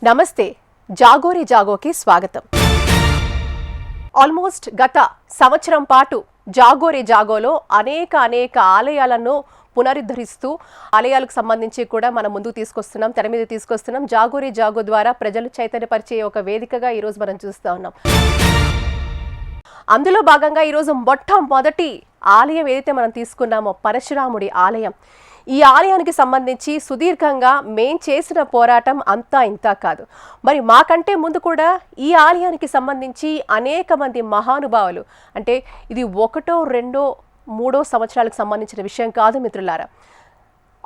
నమస్తే, జాగోరి జాగోకి స్వాగతం. ఆల్మోస్ట్ గత సంవత్సరం పాటు జాగోరి జాగోలో అనేక ఆలయాలను పునరుద్ధరిస్తూ ఆలయాలకు సంబంధించి కూడా మనం ముందుకు తీసుకొస్తున్నాం, తెర మీద తీసుకొస్తున్నాం. జాగోరి జాగో ద్వారా ప్రజలు చైతన్యపరిచే ఒక వేదికగా ఈరోజు మనం చూస్తూ ఉన్నాం. అందులో భాగంగా ఈరోజు మొట్టమొదటి ఆలయం ఏదైతే మనం తీసుకున్నామో పరశురాముడి ఆలయం. ఈ ఆలయానికి సంబంధించి సుదీర్ఘంగా మేం చేసిన పోరాటం అంతా ఇంతా కాదు. మరి మాకంటే ముందు కూడా ఈ ఆలయానికి సంబంధించి అనేక మంది మహానుభావులు, అంటే ఇది 1, 2, 3 సంవత్సరాలకు సంబంధించిన విషయం కాదు మిత్రులారా.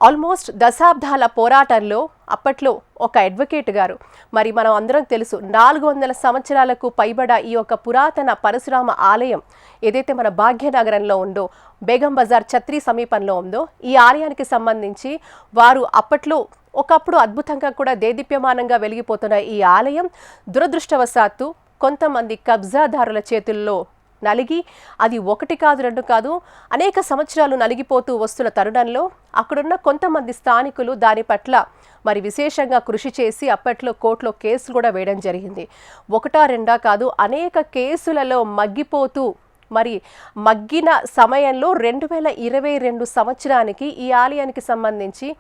ఆల్మోస్ట్ దశాబ్దాల పోరాటంలో అప్పట్లో ఒక అడ్వకేట్ గారు, మరి మనం అందరం తెలుసు 400 సంవత్సరాలకు పైబడ ఈ యొక్క పురాతన పరశురామ ఆలయం ఏదైతే మన భాగ్యనగరంలో ఉందో, బేగం బజార్ ఛత్రి సమీపంలో ఉందో, ఈ ఆలయానికి సంబంధించి వారు అప్పట్లో ఒకప్పుడు అద్భుతంగా కూడా దేదీప్యమానంగా వెలిగిపోతున్న ఈ ఆలయం దురదృష్టవశాత్తు కొంతమంది కబ్జాదారుల చేతుల్లో నలిగి, అది 1 కాదు 2 కాదు అనేక సంవత్సరాలు నలిగిపోతూ వస్తున్న తరుణంలో అక్కడున్న కొంతమంది స్థానికులు దాని పట్ల మరి విశేషంగా కృషి చేసి అప్పట్లో కోర్టులో కేసులు కూడా వేయడం జరిగింది. 1, 2 కాదు అనేక కేసులలో మగ్గిపోతూ మరి మగ్గిన సమయంలో 2022 సంవత్సరానికి ఈ ఆలయానికి సంబంధించి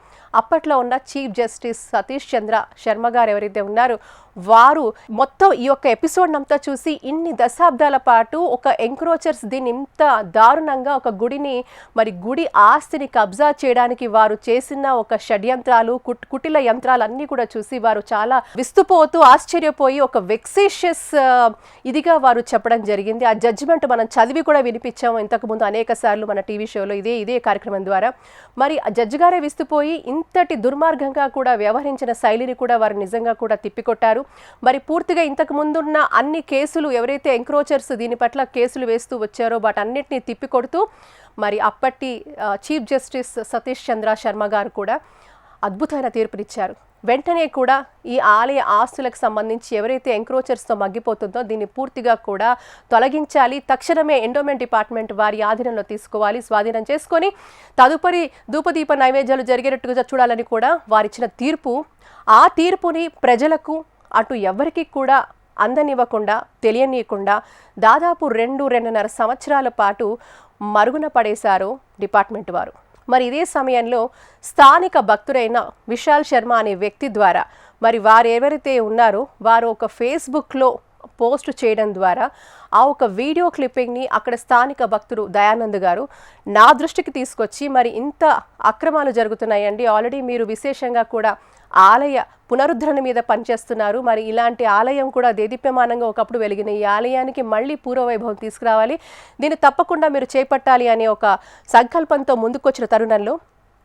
అప్పట్లో ఉన్న చీఫ్ జస్టిస్ సతీష్ చంద్ర శర్మ గారు ఎవరైతే ఉన్నారో వారు మొత్తం ఈ యొక్క ఎపిసోడ్ అంతా చూసి ఇన్ని దశాబ్దాల పాటు ఒక ఎంక్రోచర్స్ దీన్ని ఇంత దారుణంగా ఒక గుడిని, మరి గుడి ఆస్తిని కబ్జా చేయడానికి వారు చేసిన ఒక షడ్యంత్రాలు, కుటిల యంత్రాలు అన్నీ కూడా చూసి వారు చాలా విస్తుపోతూ ఆశ్చర్యపోయి ఒక వెక్సేషియస్ ఇదిగా వారు చెప్పడం జరిగింది. ఆ జడ్జిమెంట్ మనం చదివి కూడా వినిపించాము ఇంతకుముందు అనేక సార్లు మన టీవీ షోలో ఇదే కార్యక్రమం ద్వారా. మరి ఆ జడ్జి గారే విస్తుపోయి ఇంతటి దుర్మార్గంగా కూడా వ్యవహరించిన శైలిని కూడా వారు నిజంగా కూడా తిప్పికొట్టారు. మరి పూర్తిగా ఇంతకు ముందున్న అన్ని కేసులు ఎవరైతే ఎంక్రోచర్స్ దీని పట్ల కేసులు వేస్తూ వచ్చారో వాటన్నిటిని తిప్పికొడుతూ మరి అప్పటి చీఫ్ జస్టిస్ సతీష్ చంద్ర శర్మ గారు కూడా అద్భుతమైన తీర్పునిచ్చారు. వెంటనే కూడా ఈ ఆలయ ఆస్తులకు సంబంధించి ఎవరైతే ఎంక్రోచర్స్తో మగ్గిపోతుందో దీన్ని పూర్తిగా కూడా తొలగించాలి, తక్షణమే ఎండోమెంట్ డిపార్ట్మెంట్ వారి ఆధీనంలో తీసుకోవాలి, స్వాధీనం చేసుకొని తదుపరి ధూపదీప నైవేద్యాలు జరిగేటట్టుగా చూడాలని కూడా వారిచ్చిన తీర్పు. ఆ తీర్పుని ప్రజలకు అటు ఎవరికి కూడా అందనివ్వకుండా, తెలియనీయకుండా దాదాపు 2-2.5 సంవత్సరాల పాటు మరుగున పడేశారు డిపార్ట్మెంట్ వారు. మరి ఇదే సమయంలో స్థానిక భక్తుడైన విశాల్ శర్మ అనే వ్యక్తి ద్వారా మరి వారు ఎవరైతే ఉన్నారో వారు ఒక ఫేస్బుక్లో పోస్ట్ చేయడం ద్వారా ఆ ఒక వీడియో క్లిప్పింగ్ని అక్కడ స్థానిక భక్తుడు దయానంద్ గారు నా దృష్టికి తీసుకొచ్చి, మరి ఇంత అక్రమాలు జరుగుతున్నాయండి, ఆల్రెడీ మీరు విశేషంగా కూడా ఆలయ పునరుద్ధరణ మీద పనిచేస్తున్నారు, మరి ఇలాంటి ఆలయం కూడా దేదీప్యమానంగా ఒకప్పుడు వెలిగిన ఈ ఆలయానికి మళ్ళీ పూర్వవైభవం తీసుకురావాలి, దీన్ని తప్పకుండా మీరు చేపట్టాలి అనే ఒక సంకల్పంతో ముందుకొచ్చిన తరుణంలో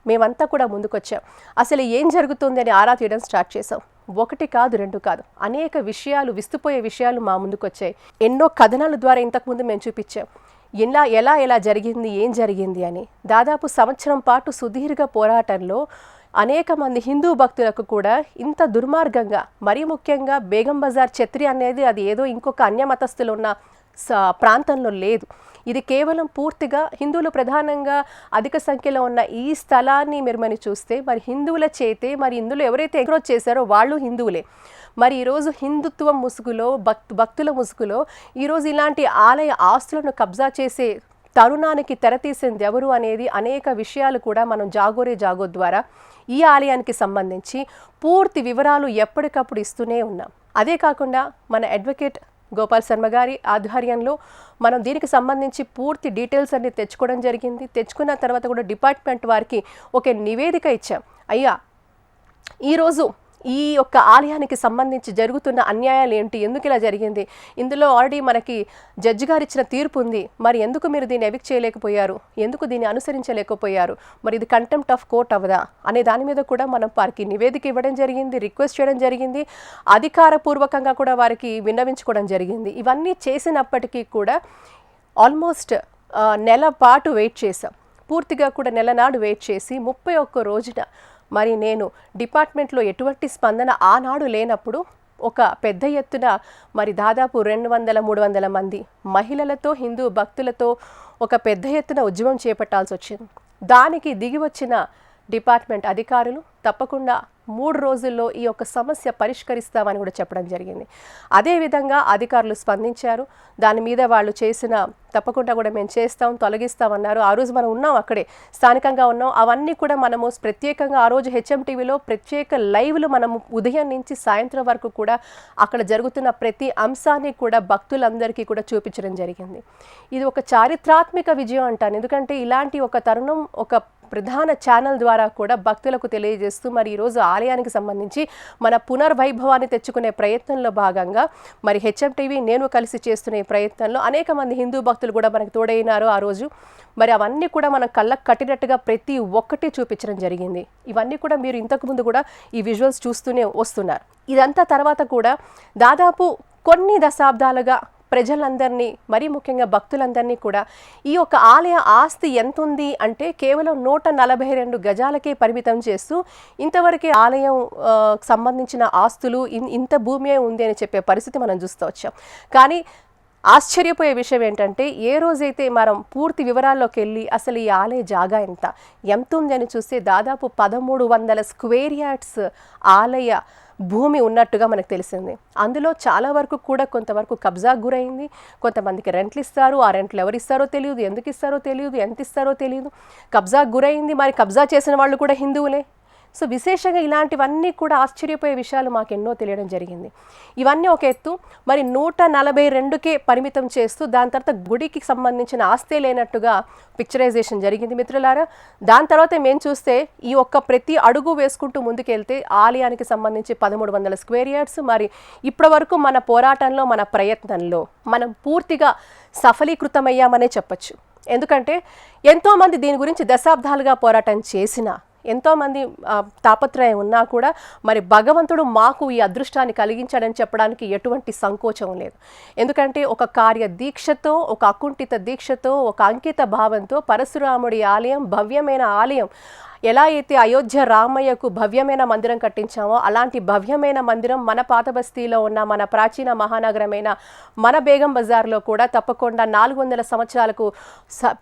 మేమంతా కూడా ముందుకొచ్చాం. అసలు ఏం జరుగుతుంది అని ఆరా తీయడం స్టార్ట్ చేసాం. 1 కాదు 2 కాదు అనేక విషయాలు, విస్తుపోయే విషయాలు మా ముందుకొచ్చాయి. ఎన్నో కథనాల ద్వారా ఇంతకుముందు మేము చూపించాం ఎలా జరిగింది, ఏం జరిగింది అని. దాదాపు సంవత్సరం పాటు సుదీర్ఘ పోరాటంలో అనేక మంది హిందూ భక్తులకు కూడా ఇంత దుర్మార్గంగా, మరీ ముఖ్యంగా బేగం బజార్ ఛత్రి అనేది అది ఏదో ఇంకొక అన్యమతస్థులు ఉన్న ప్రాంతంలో లేదు. ఇది కేవలం పూర్తిగా హిందువులు ప్రధానంగా అధిక సంఖ్యలో ఉన్న ఈ స్థలాన్ని మీరు చూస్తే మరి హిందువుల చేతే, మరి ఇందులో ఎవరైతే ఎంక్రోచ్ చేశారో వాళ్ళు హిందువులే. మరి ఈరోజు హిందుత్వం ముసుగులో, భక్తుల ముసుగులో ఈరోజు ఇలాంటి ఆలయ ఆస్తులను కబ్జా చేసే తరుణానికి తెరతీసింది ఎవరు అనేది అనేక విషయాలు కూడా మనం జాగోరే జాగో ద్వారా ఈ ఆలయానికి సంబంధించి పూర్తి వివరాలు ఎప్పటికప్పుడు ఇస్తూనే ఉన్నాం. అదే కాకుండా మన అడ్వకేట్ గోపాల్ శర్మ గారి ఆధ్వర్యంలో మనం దీనికి సంబంధించి పూర్తి డీటెయిల్స్ అన్ని తెచ్చుకోవడం జరిగింది. తెచ్చుకున్న తర్వాత కూడా డిపార్ట్మెంట్ వారికి ఒక నివేదిక ఇచ్చాం. అయ్యా, ఈరోజు ఈ యొక్క ఆలయానికి సంబంధించి జరుగుతున్న అన్యాయాలు ఏంటి, ఎందుకు ఇలా జరిగింది, ఇందులో ఆల్రెడీ మనకి జడ్జి గారు ఇచ్చిన తీర్పు ఉంది, మరి ఎందుకు మీరు దీన్ని ఎవిక్ట్ చేయలేకపోయారు, ఎందుకు దీన్ని అనుసరించలేకపోయారు, మరి ఇది కంటెంప్ట్ ఆఫ్ కోర్ట్ అవదా అనే దాని మీద కూడా మనం వారికి నివేదిక ఇవ్వడం జరిగింది, రిక్వెస్ట్ చేయడం జరిగింది, అధికారపూర్వకంగా కూడా వారికి విన్నవించుకోవడం జరిగింది. ఇవన్నీ చేసినప్పటికీ కూడా ఆల్మోస్ట్ నెల పాటు వెయిట్ చేసాం. పూర్తిగా కూడా నెల నాడు వెయిట్ చేసి 31 రోజున మరి నేను డిపార్ట్మెంట్లో ఎటువంటి స్పందన ఆనాడు లేనప్పుడు ఒక పెద్ద ఎత్తున మరి దాదాపు 200-300 మంది మహిళలతో, హిందూ భక్తులతో ఒక పెద్ద ఎత్తున ఉద్యమం చేపట్టాల్సి వచ్చింది. దానికి దిగి వచ్చిన డిపార్ట్మెంట్ అధికారులు తప్పకుండా 3 రోజుల్లో ఈ యొక్క సమస్య పరిష్కరిస్తామని కూడా చెప్పడం జరిగింది. అదేవిధంగా అధికారులు స్పందించారు. దాని మీద వాళ్ళు చేసిన తప్పకుండా కూడా మేము చేస్తాం, తొలగిస్తామన్నారు. ఆ రోజు మనం ఉన్నాం, అక్కడే స్థానికంగా ఉన్నాం. అవన్నీ కూడా మనము ప్రత్యేకంగా ఆ రోజు హెచ్ఎం టీవీలో ప్రత్యేక లైవ్లు మనము ఉదయం నుంచి సాయంత్రం వరకు కూడా అక్కడ జరుగుతున్న ప్రతి అంశాన్ని కూడా భక్తులందరికీ కూడా చూపించడం జరిగింది. ఇది ఒక చారిత్రాత్మక విజయం అంటాను. ఎందుకంటే ఇలాంటి ఒక తరుణం ఒక ప్రధాన ఛానల్ ద్వారా కూడా భక్తులకు తెలియజేస్తూ మరి ఈరోజు ఆలయానికి సంబంధించి మన పునర్వైభవాన్ని తెచ్చుకునే ప్రయత్నంలో భాగంగా మరి హెచ్ఎం టీవీ నేను కలిసి చేస్తున్న ఈ ప్రయత్నంలో అనేక మంది హిందూ భక్తులు కూడా మనకు తోడైనారు ఆ రోజు. మరి అవన్నీ కూడా మనం కళ్ళకు కట్టినట్టుగా ప్రతి ఒక్కటి చూపించడం జరిగింది. ఇవన్నీ కూడా మీరు ఇంతకుముందు కూడా ఈ విజువల్స్ చూస్తూనే వస్తున్నారు. ఇదంతా తర్వాత కూడా దాదాపు కొన్ని దశాబ్దాలుగా ప్రజలందరినీ మరీ ముఖ్యంగా భక్తులందరినీ కూడా ఈ యొక్క ఆలయ ఆస్తి ఎంత ఉంది అంటే కేవలం 142 గజాలకే పరిమితం చేస్తూ ఇంతవరకే ఆలయం సంబంధించిన ఆస్తులు ఇంత భూమియే ఉంది అని చెప్పే పరిస్థితి మనం చూస్తూ వచ్చాం. కానీ ఆశ్చర్యపోయే విషయం ఏంటంటే ఏ రోజైతే మనం పూర్తి వివరాల్లోకి వెళ్ళి అసలు ఈ ఆలయ జాగా ఎంత ఉంది అని చూస్తే దాదాపు 1300 స్క్వేర్ యార్డ్స్ ఆలయ భూమి ఉన్నట్టుగా మనకు తెలిసింది. అందులో చాలా వరకు కూడా కొంతవరకు కబ్జాకు గురైంది. కొంతమందికి రెంట్లు ఇస్తారు, ఆ రెంట్లు ఎవరు ఇస్తారో తెలియదు, ఎందుకు ఇస్తారో తెలియదు, ఎంత ఇస్తారో తెలియదు. కబ్జాకు గురైంది. మరి కబ్జా చేసిన వాళ్ళు కూడా హిందువులే. సో విశేషంగా ఇలాంటివన్నీ కూడా ఆశ్చర్యపోయే విషయాలు మాకు ఎన్నో తెలియడం జరిగింది. ఇవన్నీ ఒక ఎత్తు. మరి 142కే పరిమితం చేస్తూ దాని తర్వాత గుడికి సంబంధించిన ఆస్తే లేనట్టుగా పిక్చరైజేషన్ జరిగింది మిత్రులారా. దాని తర్వాత మేము చూస్తే ఈ ఒక్క ప్రతి అడుగు వేసుకుంటూ ముందుకెళ్తే ఆలయానికి సంబంధించి 1300 స్క్వేర్ యార్డ్స్. మరి ఇప్పటి వరకు మన పోరాటంలో మన ప్రయత్నంలో మనం పూర్తిగా సఫలీకృతమయ్యామనే చెప్పచ్చు. ఎందుకంటే ఎంతోమంది దీని గురించి దశాబ్దాలుగా పోరాటం చేసిన ఎంతోమంది తాపత్రయం ఉన్నా కూడా మరి భగవంతుడు మాకు ఈ అదృష్టాన్ని కలిగించాడని చెప్పడానికి ఎటువంటి సంకోచం లేదు. ఎందుకంటే ఒక కార్య దీక్షతో, ఒక అకుంఠిత దీక్షతో, ఒక అంకిత భావంతో పరశురాముడి ఆలయం భవ్యమైన ఆలయం ఎలా అయితే అయోధ్య రామయ్యకు భవ్యమైన మందిరం కట్టించామో అలాంటి భవ్యమైన మందిరం మన పాత బస్తీలో ఉన్న మన ప్రాచీన మహానగరమైన మన బేగం బజార్లో కూడా తప్పకుండా 400 సంవత్సరాలకు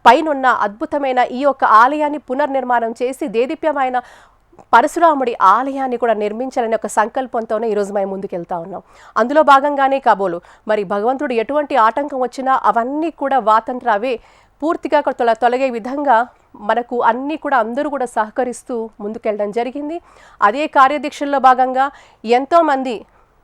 పైనున్న అద్భుతమైన ఈ యొక్క ఆలయాన్ని పునర్నిర్మాణం చేసి దేదీప్యమైన పరశురాముడి ఆలయాన్ని కూడా నిర్మించాలనే ఒక సంకల్పంతోనే ఈరోజు మేము ముందుకెళ్తా ఉన్నాం. అందులో భాగంగానే కాబోలు మరి భగవంతుడు ఎటువంటి ఆటంకం వచ్చినా అవన్నీ కూడా వాతంత్రావే పూర్తిగా తొలగే విధంగా మనకు అన్నీ కూడా అందరూ కూడా సహకరిస్తూ ముందుకెళ్ళడం జరిగింది. అదే కార్యదీక్షల్లో భాగంగా ఎంతోమంది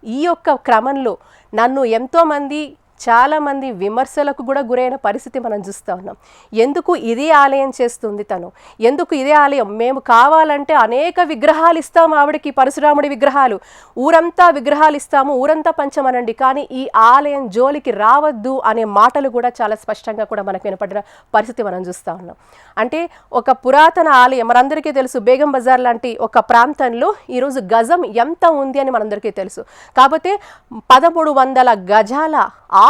ఈ యొక్క క్రమంలో నన్ను ఎంతోమంది చాలామంది విమర్శలకు కూడా గురైన పరిస్థితి మనం చూస్తూ ఉన్నాం. ఎందుకు ఇదే ఆలయం చేస్తుంది తను, ఎందుకు ఇదే ఆలయం, మేము కావాలంటే అనేక విగ్రహాలు ఇస్తాము ఆవిడకి, పరశురాముడి విగ్రహాలు, ఊరంతా విగ్రహాలు ఇస్తాము, ఊరంతా పంచమనండి, కానీ ఈ ఆలయం జోలికి రావద్దు అనే మాటలు కూడా చాలా స్పష్టంగా కూడా మనకు వినపడిన పరిస్థితి మనం చూస్తూ ఉన్నాం. అంటే ఒక పురాతన ఆలయం మనందరికీ తెలుసు, బేగం బజార్ లాంటి ఒక ప్రాంతంలో ఈరోజు గజం ఎంత ఉంది అని మనందరికీ తెలుసు. కాకపోతే 1300 గజాల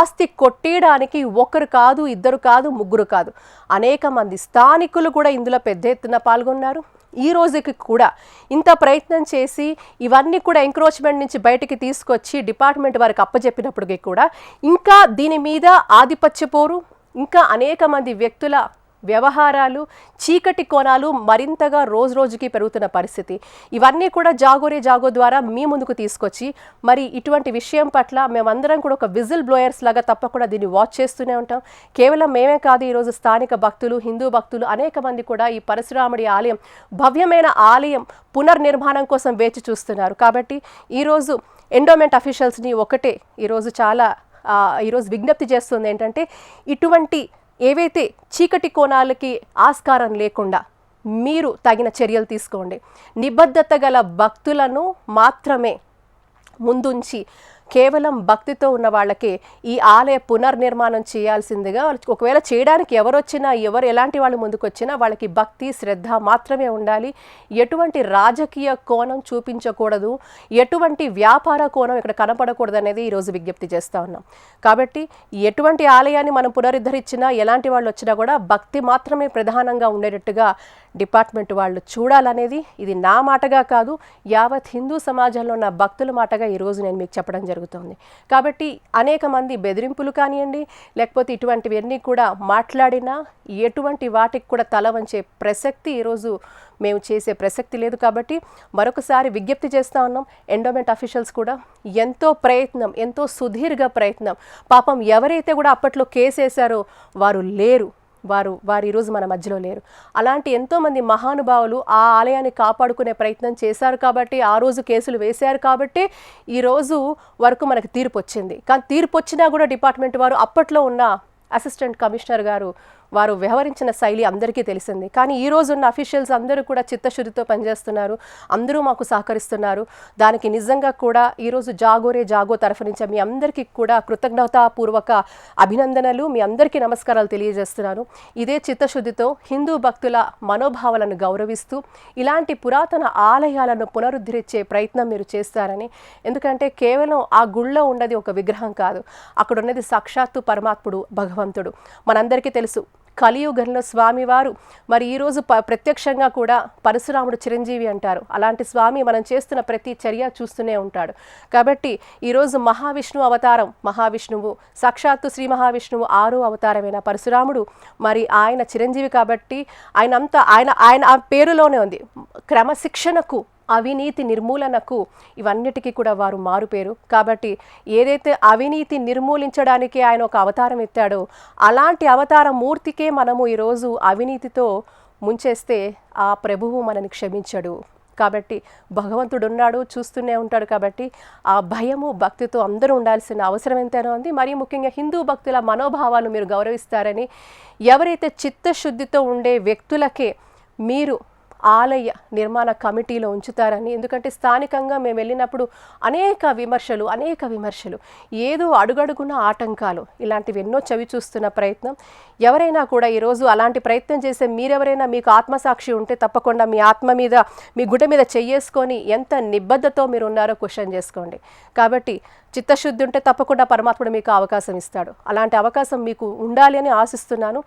ఆస్తి కొట్టేయడానికి ఒకరు కాదు, ఇద్దరు కాదు, ముగ్గురు కాదు, అనేక మంది స్థానికులు కూడా ఇందులో పెద్ద ఎత్తున పాల్గొన్నారు. ఈ రోజుకి కూడా ఇంత ప్రయత్నం చేసి ఇవన్నీ కూడా ఎంక్రోచ్మెంట్ నుంచి బయటికి తీసుకొచ్చి డిపార్ట్మెంట్ వారికి అప్పచెప్పినప్పటికీ కూడా ఇంకా దీని మీద ఆధిపత్యపోరు, ఇంకా అనేక మంది వ్యక్తుల వ్యవహారాలు, చీకటి కోణాలు మరింతగా రోజు రోజుకి పెరుగుతున్న పరిస్థితి. ఇవన్నీ కూడా జాగో ద్వారా మీ ముందుకు తీసుకొచ్చి మరి ఇటువంటి విషయం పట్ల మేమందరం కూడా ఒక విజిల్ బ్లోయర్స్ లాగా తప్పకుండా దీన్ని వాచ్ చేస్తూనే ఉంటాం. కేవలం మేమే కాదు, ఈరోజు స్థానిక భక్తులు, హిందూ భక్తులు అనేక మంది కూడా ఈ పరశురాముడి ఆలయం భవ్యమైన ఆలయం పునర్నిర్మాణం కోసం వేచి చూస్తున్నారు. కాబట్టి ఈరోజు ఎండోమెంట్ అఫీషియల్స్ని ఒకటే ఈరోజు విజ్ఞప్తి చేస్తుంది ఏంటంటే, ఇటువంటి ఏవైతే చీకటి కోణాలకి ఆస్కారం లేకుండా మీరు తగిన చర్యలు తీసుకోండి. నిబద్ధత గల భక్తులను మాత్రమే ముందుంచి కేవలం భక్తితో ఉన్న వాళ్ళకే ఈ ఆలయ పునర్నిర్మాణం చేయాల్సిందిగా, ఒకవేళ చేయడానికి ఎవరు ఎలాంటి వాళ్ళు ముందుకు వచ్చినా వాళ్ళకి భక్తి శ్రద్ధ మాత్రమే ఉండాలి. ఎటువంటి రాజకీయ కోణం చూపించకూడదు, ఎటువంటి వ్యాపార కోణం ఇక్కడ కనపడకూడదు అనేది ఈరోజు విజ్ఞప్తి చేస్తూ ఉన్నాం. కాబట్టి ఎటువంటి ఆలయాన్ని మనం పునరుద్ధరించినా, ఎలాంటి వాళ్ళు వచ్చినా కూడా భక్తి మాత్రమే ప్రధానంగా ఉండేటట్టుగా డిపార్ట్మెంట్ వాళ్ళు చూడాలనేది ఇది నా మాటగా కాదు, యావత్ హిందూ సమాజంలో ఉన్న భక్తుల మాటగా ఈరోజు నేను మీకు చెప్పడం జరుగుతుంది. జరుగుతోంది. కాబట్టి అనేక మంది బెదిరింపులు కానివ్వండి, లేకపోతే ఇటువంటివన్నీ కూడా మాట్లాడినా ఎటువంటి వాటికి కూడా తల వంచే ప్రసక్తి ఈరోజు మేము చేసే ప్రసక్తి లేదు. కాబట్టి మరొకసారి విజ్ఞప్తి చేస్తూ ఉన్నాం. ఎండోమెంట్ అఫీషియల్స్ కూడా ఎంతో ప్రయత్నం, ఎంతో సుదీర్ఘ ప్రయత్నం. పాపం ఎవరైతే కూడా అప్పట్లో కేసేశారో వారు లేరు, వారు ఈరోజు మన మధ్యలో లేరు. అలాంటి ఎంతోమంది మహానుభావులు ఆ ఆలయాన్ని కాపాడుకునే ప్రయత్నం చేశారు కాబట్టి, ఆ రోజు కేసులు వేశారు కాబట్టి ఈరోజు వరకు మనకు తీర్పు వచ్చింది. కానీ తీర్పు వచ్చినా కూడా డిపార్ట్మెంట్ వారు, అప్పట్లో ఉన్న అసిస్టెంట్ కమిషనర్ గారు వారు వ్యవహరించిన శైలి అందరికీ తెలిసింది. కానీ ఈ రోజు ఉన్న అఫీషియల్స్ అందరూ కూడా చిత్తశుద్ధితో పనిచేస్తున్నారు, అందరూ మాకు సహకరిస్తున్నారు. దానికి నిజంగా కూడా ఈరోజు జాగోరే జాగో తరఫు నుంచి మీ అందరికీ కూడా కృతజ్ఞతాపూర్వక అభినందనలు, మీ అందరికీ నమస్కారాలు తెలియజేస్తున్నాను. ఇదే చిత్తశుద్ధితో హిందూ భక్తుల మనోభావాలను గౌరవిస్తూ ఇలాంటి పురాతన ఆలయాలను పునరుద్ధరించే ప్రయత్నం మీరు చేస్తారని. ఎందుకంటే కేవలం ఆ గుళ్ళో ఉన్నది ఒక విగ్రహం కాదు, అక్కడ ఉన్నది సాక్షాత్తు పరమాత్ముడు, భగవంతుడు. మనందరికీ తెలుసు కలియుగంలో స్వామివారు మరి ఈరోజు ప్రత్యక్షంగా కూడా పరశురాముడు చిరంజీవి అంటారు. అలాంటి స్వామి మనం చేస్తున్న ప్రతి చర్య చూస్తూనే ఉంటాడు. కాబట్టి ఈరోజు మహావిష్ణువు అవతారం, మహావిష్ణువు సాక్షాత్తు శ్రీ మహావిష్ణువు 6వ అవతారమైన పరశురాముడు, మరి ఆయన చిరంజీవి కాబట్టి ఆయన ఆ పేరులోనే ఉంది క్రమశిక్షణకు, అవినీతి నిర్మూలనకు, ఇవన్నిటికీ కూడా వారు మారుపేరు. కాబట్టి ఏదైతే అవినీతి నిర్మూలించడానికి ఆయన ఒక అవతారం ఎత్తాడో అలాంటి అవతార మూర్తికే మనము ఈరోజు అవినీతితో ముంచేస్తే ఆ ప్రభువు మనని క్షమించడు. కాబట్టి భగవంతుడు ఉన్నాడు, చూస్తూనే ఉంటాడు. కాబట్టి ఆ భయము భక్తితో అందరూ ఉండాల్సిన అవసరం ఎంతైనా ఉంది. మరి ముఖ్యంగా హిందూ భక్తుల మనోభావాలు మీరు గౌరవిస్తారని, ఎవరైతే చిత్తశుద్ధితో ఉండే వ్యక్తులకే మీరు ఆలయ నిర్మాణ కమిటీలో ఉంచుతారని. ఎందుకంటే స్థానికంగా మేము వెళ్ళినప్పుడు అనేక విమర్శలు, ఏదో అడుగడుగున ఆటంకాలు, ఇలాంటివి ఎన్నో చవి చూస్తున్న ప్రయత్నం. ఎవరైనా కూడా ఈరోజు అలాంటి ప్రయత్నం చేసే మీరెవరైనా మీకు ఆత్మసాక్షి ఉంటే తప్పకుండా మీ ఆత్మ మీద, మీ గుడ్డ మీద చెయ్యేసుకొని ఎంత నిబద్ధతో మీరు ఉన్నారో క్వశ్చన్ చేసుకోండి. కాబట్టి చిత్తశుద్ధి ఉంటే తప్పకుండా పరమాత్ముడు మీకు అవకాశం ఇస్తాడు. అలాంటి అవకాశం మీకు ఉండాలి అని ఆశిస్తున్నాను.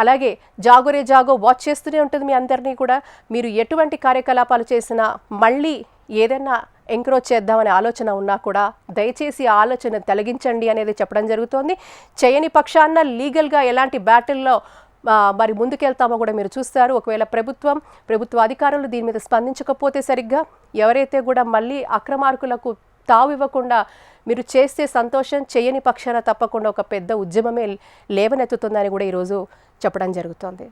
అలాగే జాగోరే జాగో వాచ్ చేస్తూనే ఉంటుంది మీ అందరినీ కూడా. మీరు ఎటువంటి కార్యకలాపాలు చేసినా మళ్ళీ ఏదైనా ఎంకరేజ్ చేద్దామనే ఆలోచన ఉన్నా కూడా దయచేసి ఆ ఆలోచన తొలగించండి అనేది చెప్పడం జరుగుతోంది. చేయని పక్షాన లీగల్గా ఎలాంటి బ్యాటిల్లో మరి ముందుకెళ్తామో కూడా మీరు చూస్తారు. ఒకవేళ ప్రభుత్వ అధికారులు దీని మీద స్పందించకపోతే సరిగ్గా ఎవరైతే కూడా మళ్ళీ అక్రమార్కులకు తావు ఇవ్వకుండా మీరు చేస్తే సంతోషం, చేయని పక్షాన తప్పకుండా ఒక పెద్ద ఉద్యమమే లేవనెత్తుతుందని కూడా ఈరోజు చెప్పడం జరుగుతోంది.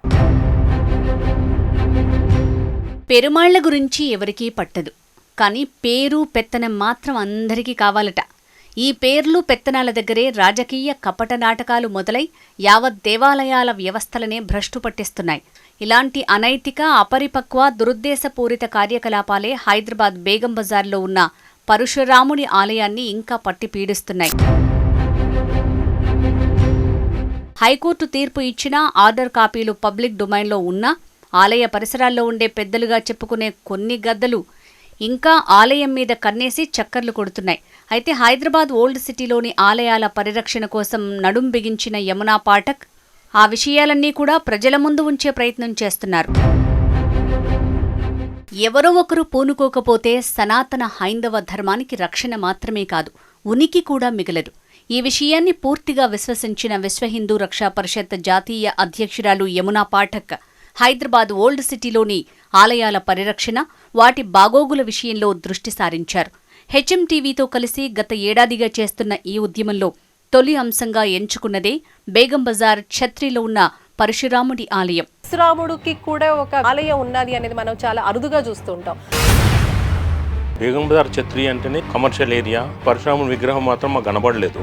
పెరుమాళ్ల గురించి ఎవరికీ పట్టదు, కానీ పేరు పెత్తనం మాత్రం అందరికీ కావాలట. ఈ పేర్లు పెత్తనాల దగ్గరే రాజకీయ కపట నాటకాలు మొదలై యావత్ దేవాలయాల వ్యవస్థలనే భ్రష్టు పట్టిస్తున్నాయి. ఇలాంటి అనైతిక, అపరిపక్వ, దురుద్దేశపూరిత కార్యకలాపాలే హైదరాబాద్ బేగం బజార్లో ఉన్న పరశురాముడి ఆలయాన్ని ఇంకా పట్టి పీడిస్తున్నాయి. హైకోర్టు తీర్పు ఇచ్చినా ఆర్డర్ కాపీలు పబ్లిక్ డొమైన్లో ఉన్నా ఆలయ పరిసరాల్లో ఉండే పెద్దలుగా చెప్పుకునే కొన్ని గద్దలు ఇంకా ఆలయం మీద కన్నేసి చక్కర్లు కొడుతున్నాయి. అయితే హైదరాబాద్ ఓల్డ్ సిటీలోని ఆలయాల పరిరక్షణ కోసం నడుం బిగించిన యమునా పాఠక్ ఆ విషయాలన్నీ కూడా ప్రజల ముందు ఉంచే ప్రయత్నం చేస్తున్నారు. ఎవరో ఒకరు పూనుకోకపోతే సనాతన హైందవ ధర్మానికి రక్షణ మాత్రమే కాదు, ఉనికి కూడా మిగలదు. ఈ విషయాన్ని పూర్తిగా విశ్వసించిన విశ్వ హిందూ రక్షా పరిషత్ జాతీయ అధ్యక్షురాలు యమునా పాఠక్ హైదరాబాద్ ఓల్డ్ సిటీలోని ఆలయాల పరిరక్షణ, వాటి బాగోగుల విషయంలో దృష్టి సారించారు. హెచ్ఎంటీవీతో కలిసి గత ఏడాదిగా చేస్తున్న ఈ ఉద్యమంలో తొలి అంశంగా ఎంచుకున్నదే బేగం బజార్ ఛత్రిలో ఉన్న పరశురాముడి ఆలయం. పరశురాముడికి కూడా ఒక ఆలయం ఉన్నది అనేది మనం చాలా అరుదుగా చూస్తూ ఉంటాం. బేగం బజార్ ఛత్రి అంటేనే కమర్షియల్ ఏరియా, పరశురాముడి విగ్రహం మాత్రం మాకు కనబడలేదు.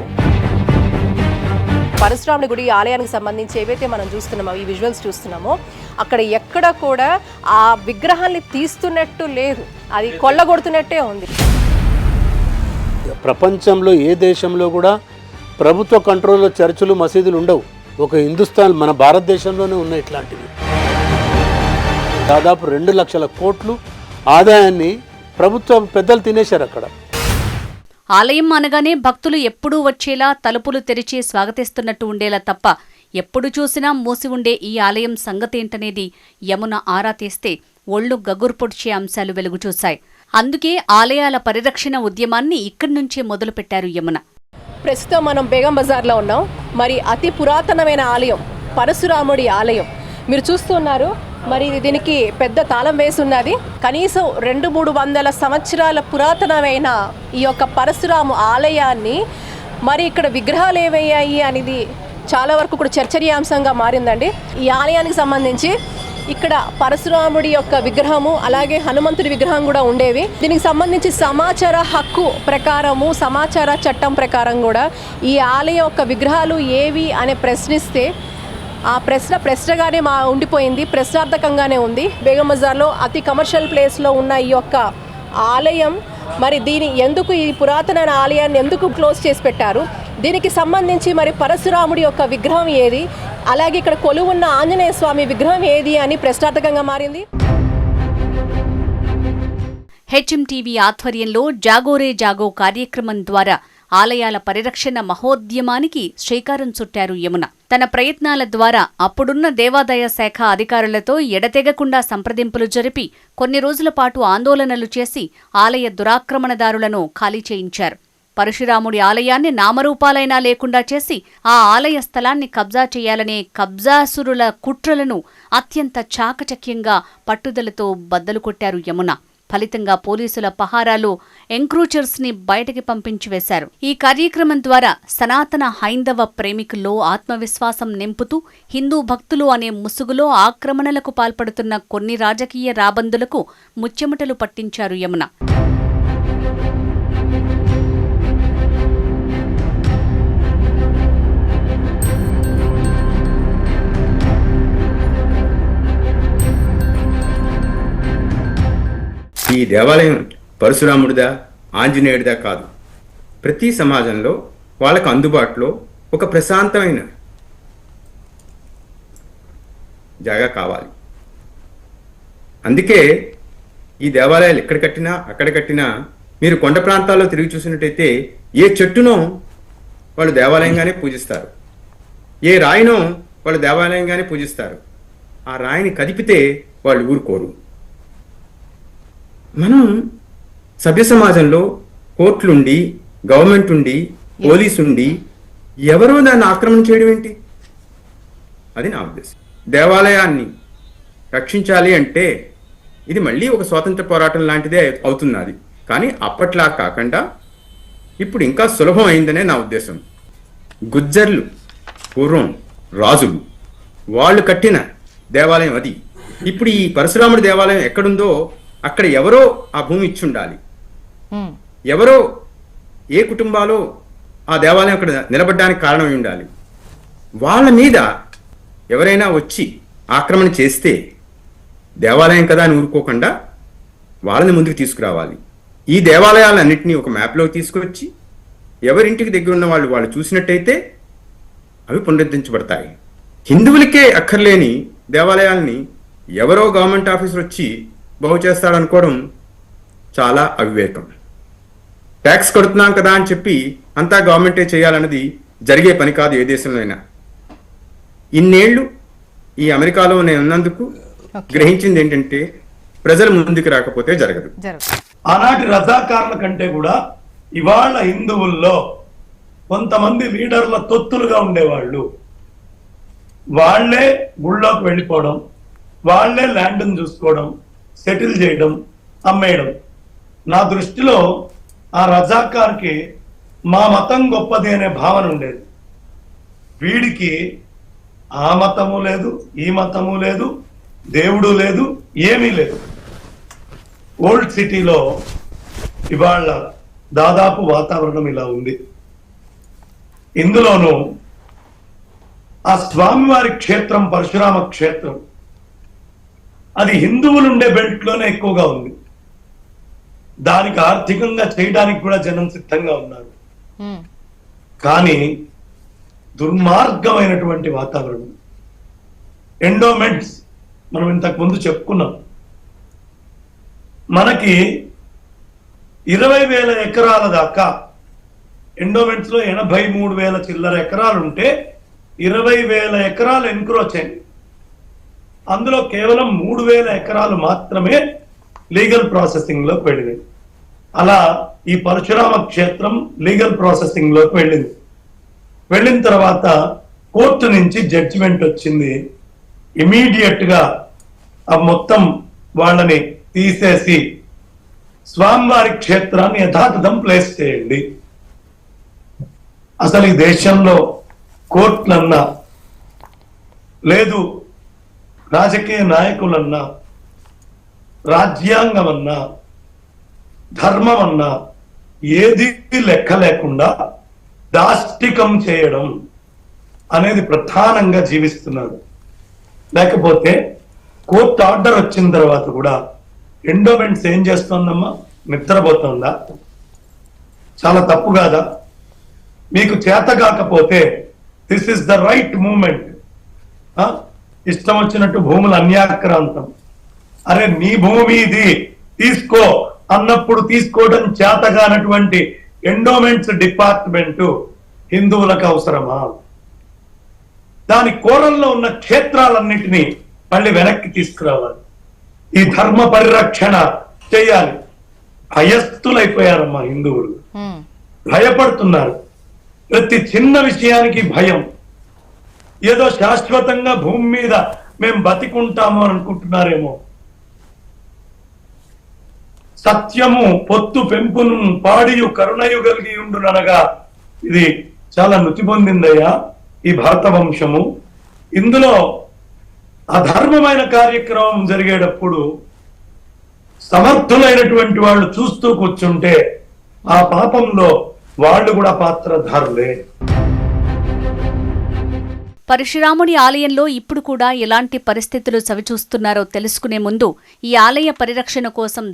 పరశురాముడి గుడి ఆలయానికి సంబంధించి ఏవైతే మనం చూస్తున్నామో, ఈ విజువల్స్ చూస్తున్నామో, అక్కడ ఎక్కడ కూడా ఆ విగ్రహాన్ని తీస్తున్నట్టు లేదు, అది కొల్లగొడుతున్నట్టే ఉంది. ప్రపంచంలో ఏ దేశంలో కూడా ప్రభుత్వ కంట్రోల్లో చర్చిలు, మసీదులు ఉండవు. ఒక హిందుస్థాన్, మన భారతదేశంలోనే ఉన్నాయి ఇట్లాంటివి. దాదాపు 2 లక్షల కోట్లు ఆదాయాన్ని ప్రభుత్వ పెద్దలు తినేశారు అక్కడ. ఆలయం అనగానే భక్తులు ఎప్పుడూ వచ్చేలా తలుపులు తెరిచి స్వాగతిస్తున్నట్టు ఉండేలా తప్ప ఎప్పుడు చూసినా మూసి ఉండే ఈ ఆలయం సంగతేంటనేది యమున ఆరా తీస్తే ఒళ్ళు గగుర్పొడిచే అంశాలు వెలుగుచూశాయి. అందుకే ఆలయాల పరిరక్షణ ఉద్యమాన్ని ఇక్కడి నుంచే మొదలుపెట్టారు యమున. ప్రస్తుతం మనం బేగం బజార్లో ఉన్నాం. మరి అతి పురాతనమైన ఆలయం పరశురాముడి ఆలయం మీరు చూస్తున్నారు. మరి దీనికి పెద్ద తాళం వేసి ఉన్నది. కనీసం 200-300 సంవత్సరాల పురాతనమైన ఈ యొక్క పరశురాము ఆలయాన్ని మరి ఇక్కడ విగ్రహాలు ఏమయ్యాయి అనేది చాలా వరకు కూడా చర్చనీయాంశంగా మారిందండి. ఈ ఆలయానికి సంబంధించి ఇక్కడ పరశురాముడి యొక్క విగ్రహము అలాగే హనుమంతుడి విగ్రహం కూడా ఉండేవి. దీనికి సంబంధించి సమాచార హక్కు ప్రకారము సమాచార చట్టం ప్రకారం కూడా ఈ ఆలయం యొక్క విగ్రహాలు ఏవి అనే ప్రశ్నిస్తే ఆ ప్రశ్నగానే ఉండిపోయింది, ప్రశ్నార్థకంగానే ఉంది. బేగం బజార్లో అతి కమర్షియల్ ప్లేస్లో ఉన్న ఈ యొక్క ఆలయం మరి ఈ పురాతన ఆలయాన్ని ఎందుకు క్లోజ్ చేసి పెట్టారు, దీనికి సంబంధించి మరి పరశురాముడి యొక్క విగ్రహం ఏది, అలాగే ఇక్కడ కొలువున్న ఆంజనేయ స్వామి విగ్రహం ఏది అని ప్రశ్నార్థకంగా మారింది. హెచ్ఎంటీవీ ఆధ్వర్యంలో జాగోరే జాగో కార్యక్రమం ద్వారా ఆలయాల పరిరక్షణ మహోద్యమానికి శ్రీకారం చుట్టారు యమున. తన ప్రయత్నాల ద్వారా అప్పుడున్న దేవాదాయ శాఖ అధికారులతో ఎడతెగకుండా సంప్రదింపులు జరిపి కొన్ని రోజుల పాటు ఆందోళనలు చేసి ఆలయ దురాక్రమణదారులను ఖాళీ చేయించారు. పరశురాముడి ఆలయాన్ని నామరూపాలైనా లేకుండా చేసి ఆ ఆలయ స్థలాన్ని కబ్జా చేయాలనే కబ్జాసురుల కుట్రలను అత్యంత చాకచక్యంగా పట్టుదలతో బద్దలు కొట్టారు యమున. ఫలితంగా పోలీసుల పహారాలు ఎంక్రూచర్స్ ని బయటకి పంపించి వేశారు. ఈ కార్యక్రమం ద్వారా సనాతన హైందవ ప్రేమికుల్లో ఆత్మవిశ్వాసం నింపుతూ హిందూ భక్తులు అనే ముసుగులో ఆక్రమణలకు పాల్పడుతున్న కొన్ని రాజకీయ రాబందులకు ముచ్చెమటలు పట్టించారు యమున. ఈ దేవాలయం పరశురాముడిదా ఆంజనేయుడిదా కాదు, ప్రతి సమాజంలో వాళ్ళకు అందుబాటులో ఒక ప్రశాంతమైన జాగా కావాలి. అందుకే ఈ దేవాలయాలు ఎక్కడ కట్టినా అక్కడ కట్టినా మీరు కొండ ప్రాంతాల్లో తిరిగి చూసినట్టయితే ఏ చెట్టునో వాళ్ళు దేవాలయంగానే పూజిస్తారు, ఏ రాయినో వాళ్ళు దేవాలయంగానే పూజిస్తారు. ఆ రాయిని కదిపితే వాళ్ళు ఊరుకోరు. మనం సభ్య సమాజంలో కోర్టులుండి గవర్నమెంట్ ఉండి పోలీసు ఉండి ఎవరో దాన్ని ఆక్రమణ చేయడం ఏంటి? అది నా ఉద్దేశం. దేవాలయాన్ని రక్షించాలి అంటే ఇది మళ్ళీ ఒక స్వాతంత్ర పోరాటం లాంటిదే అవుతున్నది. కానీ అప్పట్లా కాకుండా ఇప్పుడు ఇంకా సులభం అయిందనే నా ఉద్దేశం. గుజ్జర్లు పూర్వం రాజులు వాళ్ళు కట్టిన దేవాలయం అది. ఇప్పుడు ఈ పరశురాముడి దేవాలయం ఎక్కడుందో అక్కడ ఎవరో ఆ భూమి ఇచ్చి ఉండాలి. ఎవరో ఏ కుటుంబాలో ఆ దేవాలయం అక్కడ నిలబడ్డానికి కారణమై ఉండాలి. వాళ్ళ మీద ఎవరైనా వచ్చి ఆక్రమణ చేస్తే దేవాలయం కదా అని ఊరుకోకుండా వాళ్ళని ముందుకు తీసుకురావాలి. ఈ దేవాలయాలన్నింటినీ ఒక మ్యాప్లో తీసుకొచ్చి ఎవరింటికి దగ్గర ఉన్న వాళ్ళు చూసినట్టయితే అవి పునరుద్ధరించబడతాయి. హిందువులకే అక్కర్లేని దేవాలయాల్ని ఎవరో గవర్నమెంట్ ఆఫీసర్ వచ్చి బాగు చేస్తాడనుకోవడం చాలా అవివేకం. ట్యాక్స్ కడుతున్నాం కదా అని చెప్పి అంతా గవర్నమెంటే చేయాలన్నది జరిగే పని కాదు ఏ దేశంలో అయినా. ఇన్నేళ్లు ఈ అమెరికాలో నేను ఉన్నందుకు గ్రహించింది ఏంటంటే ప్రజలు ముందుకు రాకపోతే జరగదు. ఆనాటి రజాకారుల కంటే కూడా ఇవాళ హిందువుల్లో కొంతమంది లీడర్ల తొత్తులుగా ఉండేవాళ్ళు వాళ్లే గుళ్ళోకి వెళ్ళిపోవడం, వాళ్లే ల్యాండ్ని చూసుకోవడం, సెటిల్ చేయడం, అమ్మేయడం. నా దృష్టిలో ఆ రజాకార్కి మా మతం గొప్పది అనే భావన ఉండేది. వీడికి ఆ మతము లేదు, ఈ మతము లేదు, దేవుడు లేదు, ఏమీ లేదు. ఓల్డ్ సిటీలో ఇవాళ దాదాపు వాతావరణం ఇలా ఉంది. ఇందులోనూ ఆ స్వామివారి క్షేత్రం పరశురామ క్షేత్రం అది హిందువులు ఉండే బెల్ట్లోనే ఎక్కువగా ఉంది. దానికి ఆర్థికంగా చేయడానికి కూడా జనం సిద్ధంగా ఉన్నారు. కానీ దుర్మార్గమైనటువంటి వాతావరణం. ఎండోమెంట్స్ మనం ఇంతకు ముందు చెప్పుకున్నాం. మనకి 20,000 ఎకరాల దాకా ఎండోమెంట్స్ లో 83,000 చిల్లర ఎకరాలు ఉంటే 20,000 ఎకరాలు ఎన్క్రోచ్ అయింది. అందులో కేవలం 3,000 ఎకరాలు మాత్రమే లీగల్ ప్రాసెసింగ్ లోకి వెళ్ళినాయి. అలా ఈ పరశురామ క్షేత్రం లీగల్ ప్రాసెసింగ్ లోకి వెళ్ళింది. వెళ్ళిన తర్వాత కోర్టు నుంచి జడ్జిమెంట్ వచ్చింది. ఇమీడియట్ గా ఆ మొత్తం వాళ్ళని తీసేసి స్వామివారి క్షేత్రాన్ని యథాతథం ప్లేస్ చేయండి. అసలు ఈ దేశంలో కోర్టులన్నా లేదు, రాజకీయ నాయకులన్నా, రాజ్యాంగం అన్నా, ధర్మం అన్నా ఏది లెక్క లేకుండా దాష్టికం చేయడం అనేది ప్రధానంగా జీవిస్తున్నారు. లేకపోతే కోర్టు ఆర్డర్ వచ్చిన తర్వాత కూడా ఎండోమెంట్స్ ఏం చేస్తోందమ్మా? నిద్రపోతుందా? చాలా తప్పు కాదా? మీకు చేత కాకపోతే this is the right moment. ఇష్టం వచ్చినట్టు భూములు అన్యాక్రాంతం, అరే నీ భూమి ఇది తీసుకో అన్నప్పుడు తీసుకోవడం చేతగానటువంటి ఎండోమెంట్స్ డిపార్ట్మెంట్ హిందువులకు అవసరమా? దాని కోణంలో ఉన్న క్షేత్రాలన్నిటినీ మళ్ళీ వెనక్కి తీసుకురావాలి. ఈ ధర్మ పరిరక్షణ చేయాలి. భయస్థులైపోయారమ్మా హిందువులు, భయపడుతున్నారు. ప్రతి చిన్న విషయానికి భయం. ఏదో శాశ్వతంగా భూమి మీద మేము బతికుంటాము అని అనుకుంటున్నారేమో. సత్యము పొత్తు పెంపును పాడియు కరుణయు కలిగి ఉండుననగా ఇది చాలా నుతి పొందిందయ్యా ఈ భారత వంశము. ఇందులో అధర్మమైన కార్యక్రమం జరిగేటప్పుడు సమర్థులైనటువంటి వాళ్ళు చూస్తూ కూర్చుంటే ఆ పాపంలో వాళ్ళు కూడా పాత్రధారులే. పరశురాముడి ఆలయంలో ఇప్పుడు కూడా ఎలాంటి పరిస్థితులు చవిచూస్తున్నారో తెలుసుకునే ముందు ఈ ఆలయ పరిరక్షణ కోసం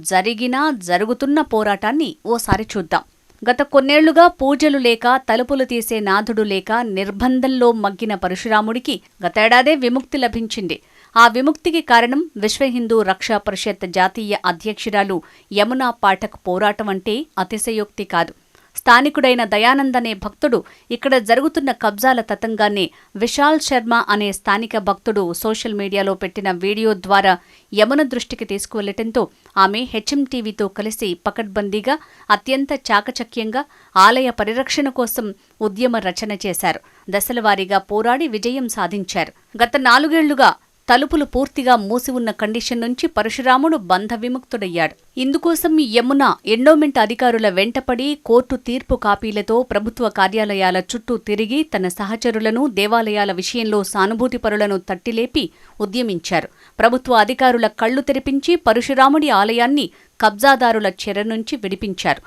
జరుగుతున్న పోరాటాన్ని ఓసారి చూద్దాం. గత కొన్నేళ్లుగా పూజలు లేక, తలుపులు తీసే నాథుడు లేక నిర్బంధంలో మగ్గిన పరశురాముడికి గతేడాదే విముక్తి లభించింది. ఆ విముక్తికి కారణం విశ్వ హిందూ రక్షా పరిషత్ జాతీయ అధ్యక్షురాలు యమునా పాఠక్ పోరాటం అంటే అతిశయోక్తి కాదు. స్థానికుడైన దయానంద్ అనే భక్తుడు ఇక్కడ జరుగుతున్న కబ్జాల తతంగాన్ని విశాల్ శర్మ అనే స్థానిక భక్తుడు సోషల్ మీడియాలో పెట్టిన వీడియో ద్వారా యమున దృష్టికి తీసుకువెళ్లటంతో ఆమె హెచ్ఎంటీవీతో కలిసి పకడ్బందీగా అత్యంత చాకచక్యంగా ఆలయ పరిరక్షణ కోసం ఉద్యమ రచన చేశారు. దశలవారీగా పోరాడి విజయం సాధించారు. గత 4 ఏళ్లుగా తలుపులు పూర్తిగా మూసి ఉన్న కండిషన్ నుంచి పరశురాముడు బంధ విముక్తుడయ్యాడు. ఇందుకోసం యమున ఎండోమెంట్ అధికారుల వెంటపడి కోర్టు తీర్పు కాపీలతో ప్రభుత్వ కార్యాలయాల చుట్టూ తిరిగి తన సహచరులను, దేవాలయాల విషయంలో సానుభూతిపరులను తట్టిలేపి ఉద్యమించారు. ప్రభుత్వ అధికారుల కళ్లు తెరిపించి పరశురాముడి ఆలయాన్ని కబ్జాదారుల చెర నుంచి విడిపించారు.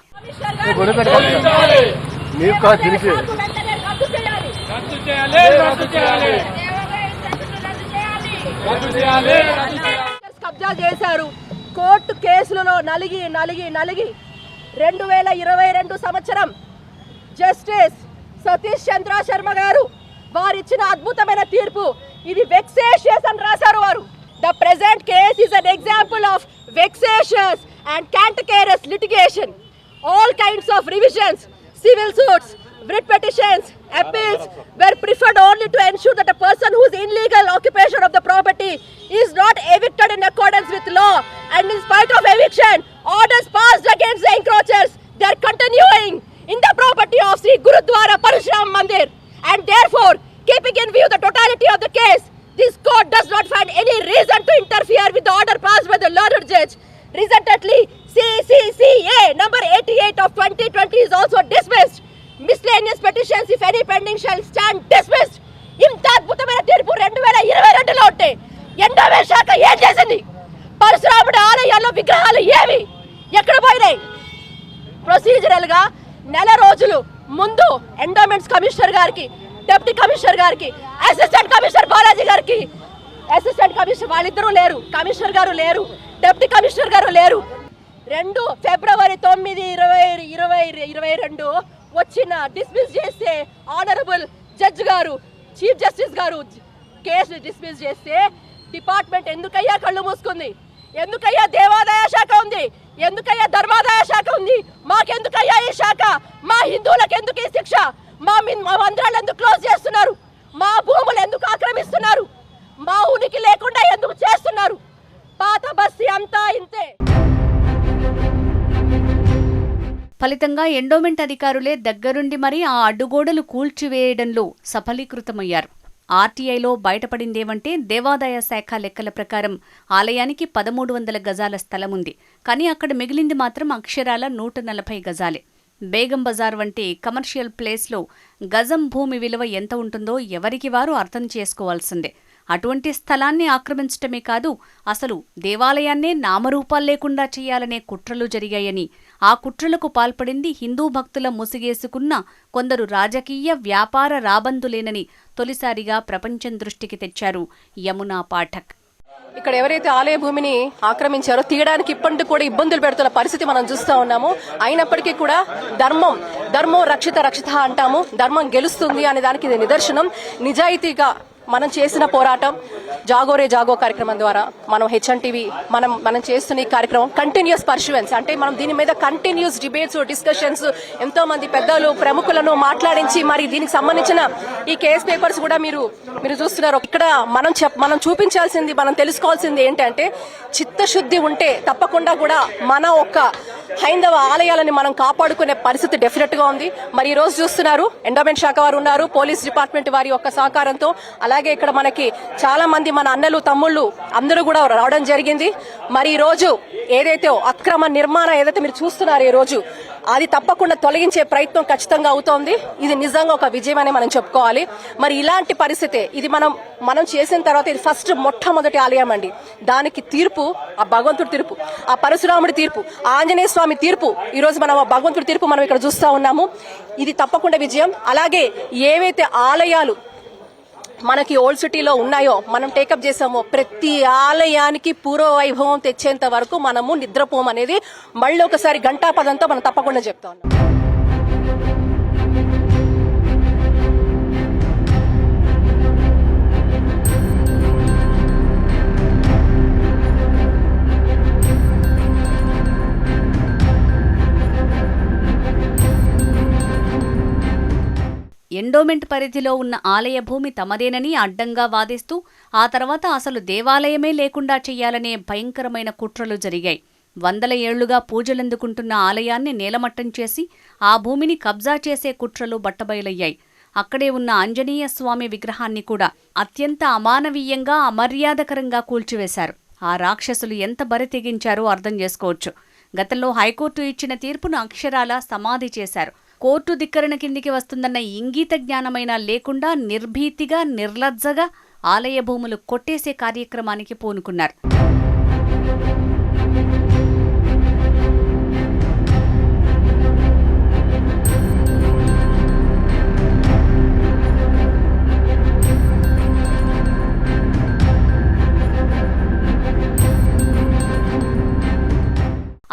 కబ్జా చేశారు. కోర్టు కేసులలో నలిగి 2022 సంవత్సరం జస్టిస్ సతీష్ చంద్ర శర్మ గారు వారిచ్చిన అద్భుతమైన తీర్పు ఇది వెక్సేషియస్ అని రాశారు వారు. The present case is an example of vexatious and cantankerous litigation. All kinds of revisions, civil suits, writ petitions, appeals were preferred only to ensure that a person whose illegal occupation of the property is not evicted in accordance with law, and in spite of eviction orders passed against the encroachers, they are continuing in the property of Sri Gurudwara Parshuram Mandir, and therefore keeping in view the totality of the case, this court does not find any reason to interfere with the order passed by the learned judge. Recently CCCA number 88 of 2020 is also dismissed. Miscellaneous petitions, if any pending, shall stand dismissed. ఇంత అద్భుతమైన తీర్పు 2022లో ఉంటే endowment శాఖ ఏం చేసింది? పరశురాముడి ఆలయాల్లో విగ్రహాలు ఏవి ఎక్కడ పోయినాయి? ప్రొసీజరల్ గా 4 రోజులు ముందు ఎండోమెంట్స్ కమిషనర్ గారికి, డిప్యూటీ కమిషనర్ గారికి, అసిస్టెంట్ కమిషనర్ బాలాజీ గారికి, అసిస్టెంట్ కమిషనర్ వాళ్ళిద్దరూ లేరు, కమిషనర్ గారు లేరు, డిప్యూటీ కమిషనర్ గారు లేరు. 2 ఫిబ్రవరి 9, 2022 వచ్చిన డిస్మిస్ చేస్తే ఆనరబుల్ జడ్జ్ గారు, చీఫ్ జస్టిస్ గారు కేసు డిస్మిస్ చేస్తే డిపార్ట్మెంట్ ఎందుకయ్యా కళ్ళు మూసుకుంది? ఎందుకయ్యా దేవాదాయ శాఖ ఉంది? ఎందుకయ్యా ధర్మాదాయ శాఖ ఉంది? మాకెందుకయ్యా ఈ శాఖ? మా హిందువులకు ఎందుకు ఈ శిక్ష? మా మందిరాలు ఎందుకు క్లోజ్ చేస్తున్నారు? మా భూములు ఎందుకు ఆక్రమిస్తున్నారు? మా ఉనికి లేకుండా ఎందుకు చేస్తున్నారు? పాత బస్తీ అంతా ఇంతే. ఫలితంగా ఎండోమెంట్ అధికారులే దగ్గరుండి మరీ ఆ అడ్డుగోడలు కూల్చివేయడంలో సఫలీకృతమయ్యారు. ఆర్టీఐలో బయటపడిందేమంటే దేవాదాయ శాఖ లెక్కల ప్రకారం ఆలయానికి 1300 గజాల స్థలముంది. కానీ అక్కడ మిగిలింది మాత్రం అక్షరాల 140 గజాలే. బేగం బజార్ వంటి కమర్షియల్ ప్లేస్లో గజం భూమి విలువ ఎంత ఉంటుందో ఎవరికి వారు అర్థం చేసుకోవాల్సిందే. అటువంటి స్థలాన్ని ఆక్రమించటమే కాదు, అసలు దేవాలయాన్నే నామరూపాలు లేకుండా చేయాలనే కుట్రలు జరిగాయని, ఆ కుట్రలకు పాల్పడింది హిందూ భక్తుల ముసిగేసుకున్న కొందరు రాజకీయ వ్యాపార రాబందులేనని తొలిసారిగా ప్రపంచం దృష్టికి తెచ్చారు యమునా పాఠక్. ఇక్కడ ఎవరైతే ఆలయ భూమిని ఆక్రమించారో తీయడానికి ఇప్పటికి కూడా ఇబ్బందులు పెడుతున్న పరిస్థితి మనం చూస్తూ ఉన్నాము. అయినప్పటికీ కూడా ధర్మం రక్షిత అంటాము, ధర్మం గెలుస్తుంది అనే దానికి ఇది నిదర్శనం. నిజాయితీగా మనం చేసిన పోరాటం జాగోరే జాగో కార్యక్రమం ద్వారా మనం HNTV మనం చేస్తున్న ఈ కార్యక్రమం కంటిన్యూస్ పర్సూవెన్స్, అంటే మనం దీని మీద కంటిన్యూస్ డిబేట్స్ డిస్కషన్స్ ఎంతో మంది పెద్దలు ప్రముఖులను మాట్లాడించి మరి దీనికి సంబంధించిన ఈ కేస్ పేపర్స్ కూడా మీరు చూస్తున్నారు. ఇక్కడ మనం చూపించాల్సింది, మనం తెలుసుకోవాల్సింది ఏంటంటే చిత్తశుద్ధి ఉంటే తప్పకుండా కూడా మన ఒక్క హైందవ ఆలయాలని మనం కాపాడుకునే పరిస్థితి డెఫినెట్ గా ఉంది. మరి ఈ రోజు చూస్తున్నారు ఎండోమెంట్ శాఖ వారు ఉన్నారు, పోలీస్ డిపార్ట్మెంట్ వారి యొక్క సహకారంతో, అలాగే ఇక్కడ మనకి చాలా మంది మన అన్నలు తమ్ముళ్ళు అందరూ కూడా రావడం జరిగింది. మరి ఈ రోజు ఏదైతే అక్రమ నిర్మాణం ఏదైతే మీరు చూస్తున్నారో ఈ రోజు అది తప్పకుండా తొలగించే ప్రయత్నం ఖచ్చితంగా అవుతోంది. ఇది నిజంగా ఒక విజయం అని మనం చెప్పుకోవాలి. మరి ఇలాంటి పరిస్థితి ఇది మనం చేసిన తర్వాత ఇది మొట్టమొదటి ఆలయం అండి. దానికి తీర్పు ఆ భగవంతుడి తీర్పు, ఆ పరశురాముడి తీర్పు, ఆ ఆంజనేయ స్వామి తీర్పు, ఈ రోజు మనం ఆ భగవంతుడి తీర్పు మనం ఇక్కడ చూస్తా ఉన్నాము. ఇది తప్పకుండా విజయం. అలాగే ఏవైతే ఆలయాలు మనకి ఓల్డ్ సిటీలో ఉన్నాయో మనం టేకప్ చేసామో ప్రతి ఆలయానికి పూర్వ వైభవం తెచ్చేంత వరకు మనము నిద్రపోం అనేది మళ్ళీ ఒకసారి గంటాపదంతో మనం తప్పకుండా చెప్తా ఉన్నాం. ఎండోమెంట్ పరిధిలో ఉన్న ఆలయ భూమి తమదేనని అడ్డంగా వాదిస్తూ ఆ తర్వాత అసలు దేవాలయమే లేకుండా చెయ్యాలనే భయంకరమైన కుట్రలు జరిగాయి. 100 ఏళ్లుగా పూజలందుకుంటున్న ఆలయాన్ని నేలమట్టం చేసి ఆ భూమిని కబ్జా చేసే కుట్రలు బట్టబయలయ్యాయి. అక్కడే ఉన్న ఆంజనేయ స్వామి విగ్రహాన్ని కూడా అత్యంత అమానవీయంగా అమర్యాదకరంగా కూల్చివేశారు. ఆ రాక్షసులు ఎంత బరి తెగించారో అర్థం చేసుకోవచ్చు. గతంలో హైకోర్టు ఇచ్చిన తీర్పును అక్షరాలా సమాధి చేశారు. కోర్టు ధిక్కరణ కిందికి వస్తుందన్న ఇంగిత జ్ఞానమైనా లేకుండా నిర్భీతిగా నిర్లజ్జగా ఆలయ భూములు కొట్టేసే కార్యక్రమానికి పూనుకున్నారు.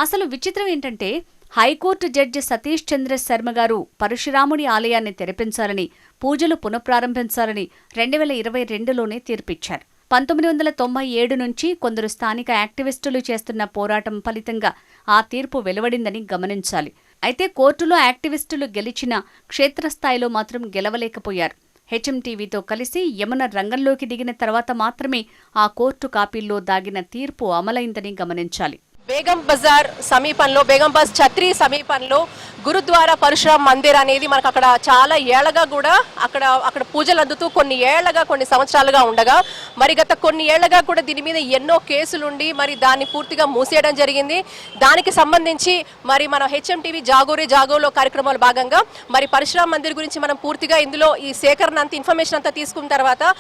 అసలు విచిత్రం ఏంటంటే హైకోర్టు జడ్జి సతీష్ చంద్ర శర్మ గారు పరశురాముడి ఆలయాన్ని తెరిపించాలని, పూజలు పునఃప్రారంభించాలని 2022లోనే తీర్పిచ్చారు. 1997 నుంచి కొందరు స్థానిక యాక్టివిస్టులు చేస్తున్న పోరాటం ఫలితంగా ఆ తీర్పు వెలువడిందని గమనించాలి. అయితే కోర్టులో యాక్టివిస్టులు గెలిచినా క్షేత్రస్థాయిలో మాత్రం గెలవలేకపోయారు. HMTVతో కలిసి యమున రంగంలోకి దిగిన తర్వాత మాత్రమే ఆ కోర్టు కాపీల్లో దాగిన తీర్పు అమలైందని గమనించాలి. బేగం బజార్ సమీపంలో, బేగం బజ్ ఛత్రి సమీపంలో గురుద్వారా పరశురామ్ మందిర్ అనేది మనకు అక్కడ చాలా ఏళ్లగా కూడా అక్కడ పూజలు అందుతూ కొన్ని సంవత్సరాలుగా ఉండగా మరి గత కొన్ని ఏళ్లగా కూడా దీని మీద ఎన్నో కేసులుండి మరి దాన్ని పూర్తిగా మూసేయడం జరిగింది. దానికి సంబంధించి మరి మన HMTV జాగోరే జాగోలో కార్యక్రమాల భాగంగా మరి పరశురామ్ మందిర్ గురించి మనం పూర్తిగా ఇందులో ఈ సేకరణ అంతా ఇన్ఫర్మేషన్ అంతా తీసుకున్న తర్వాత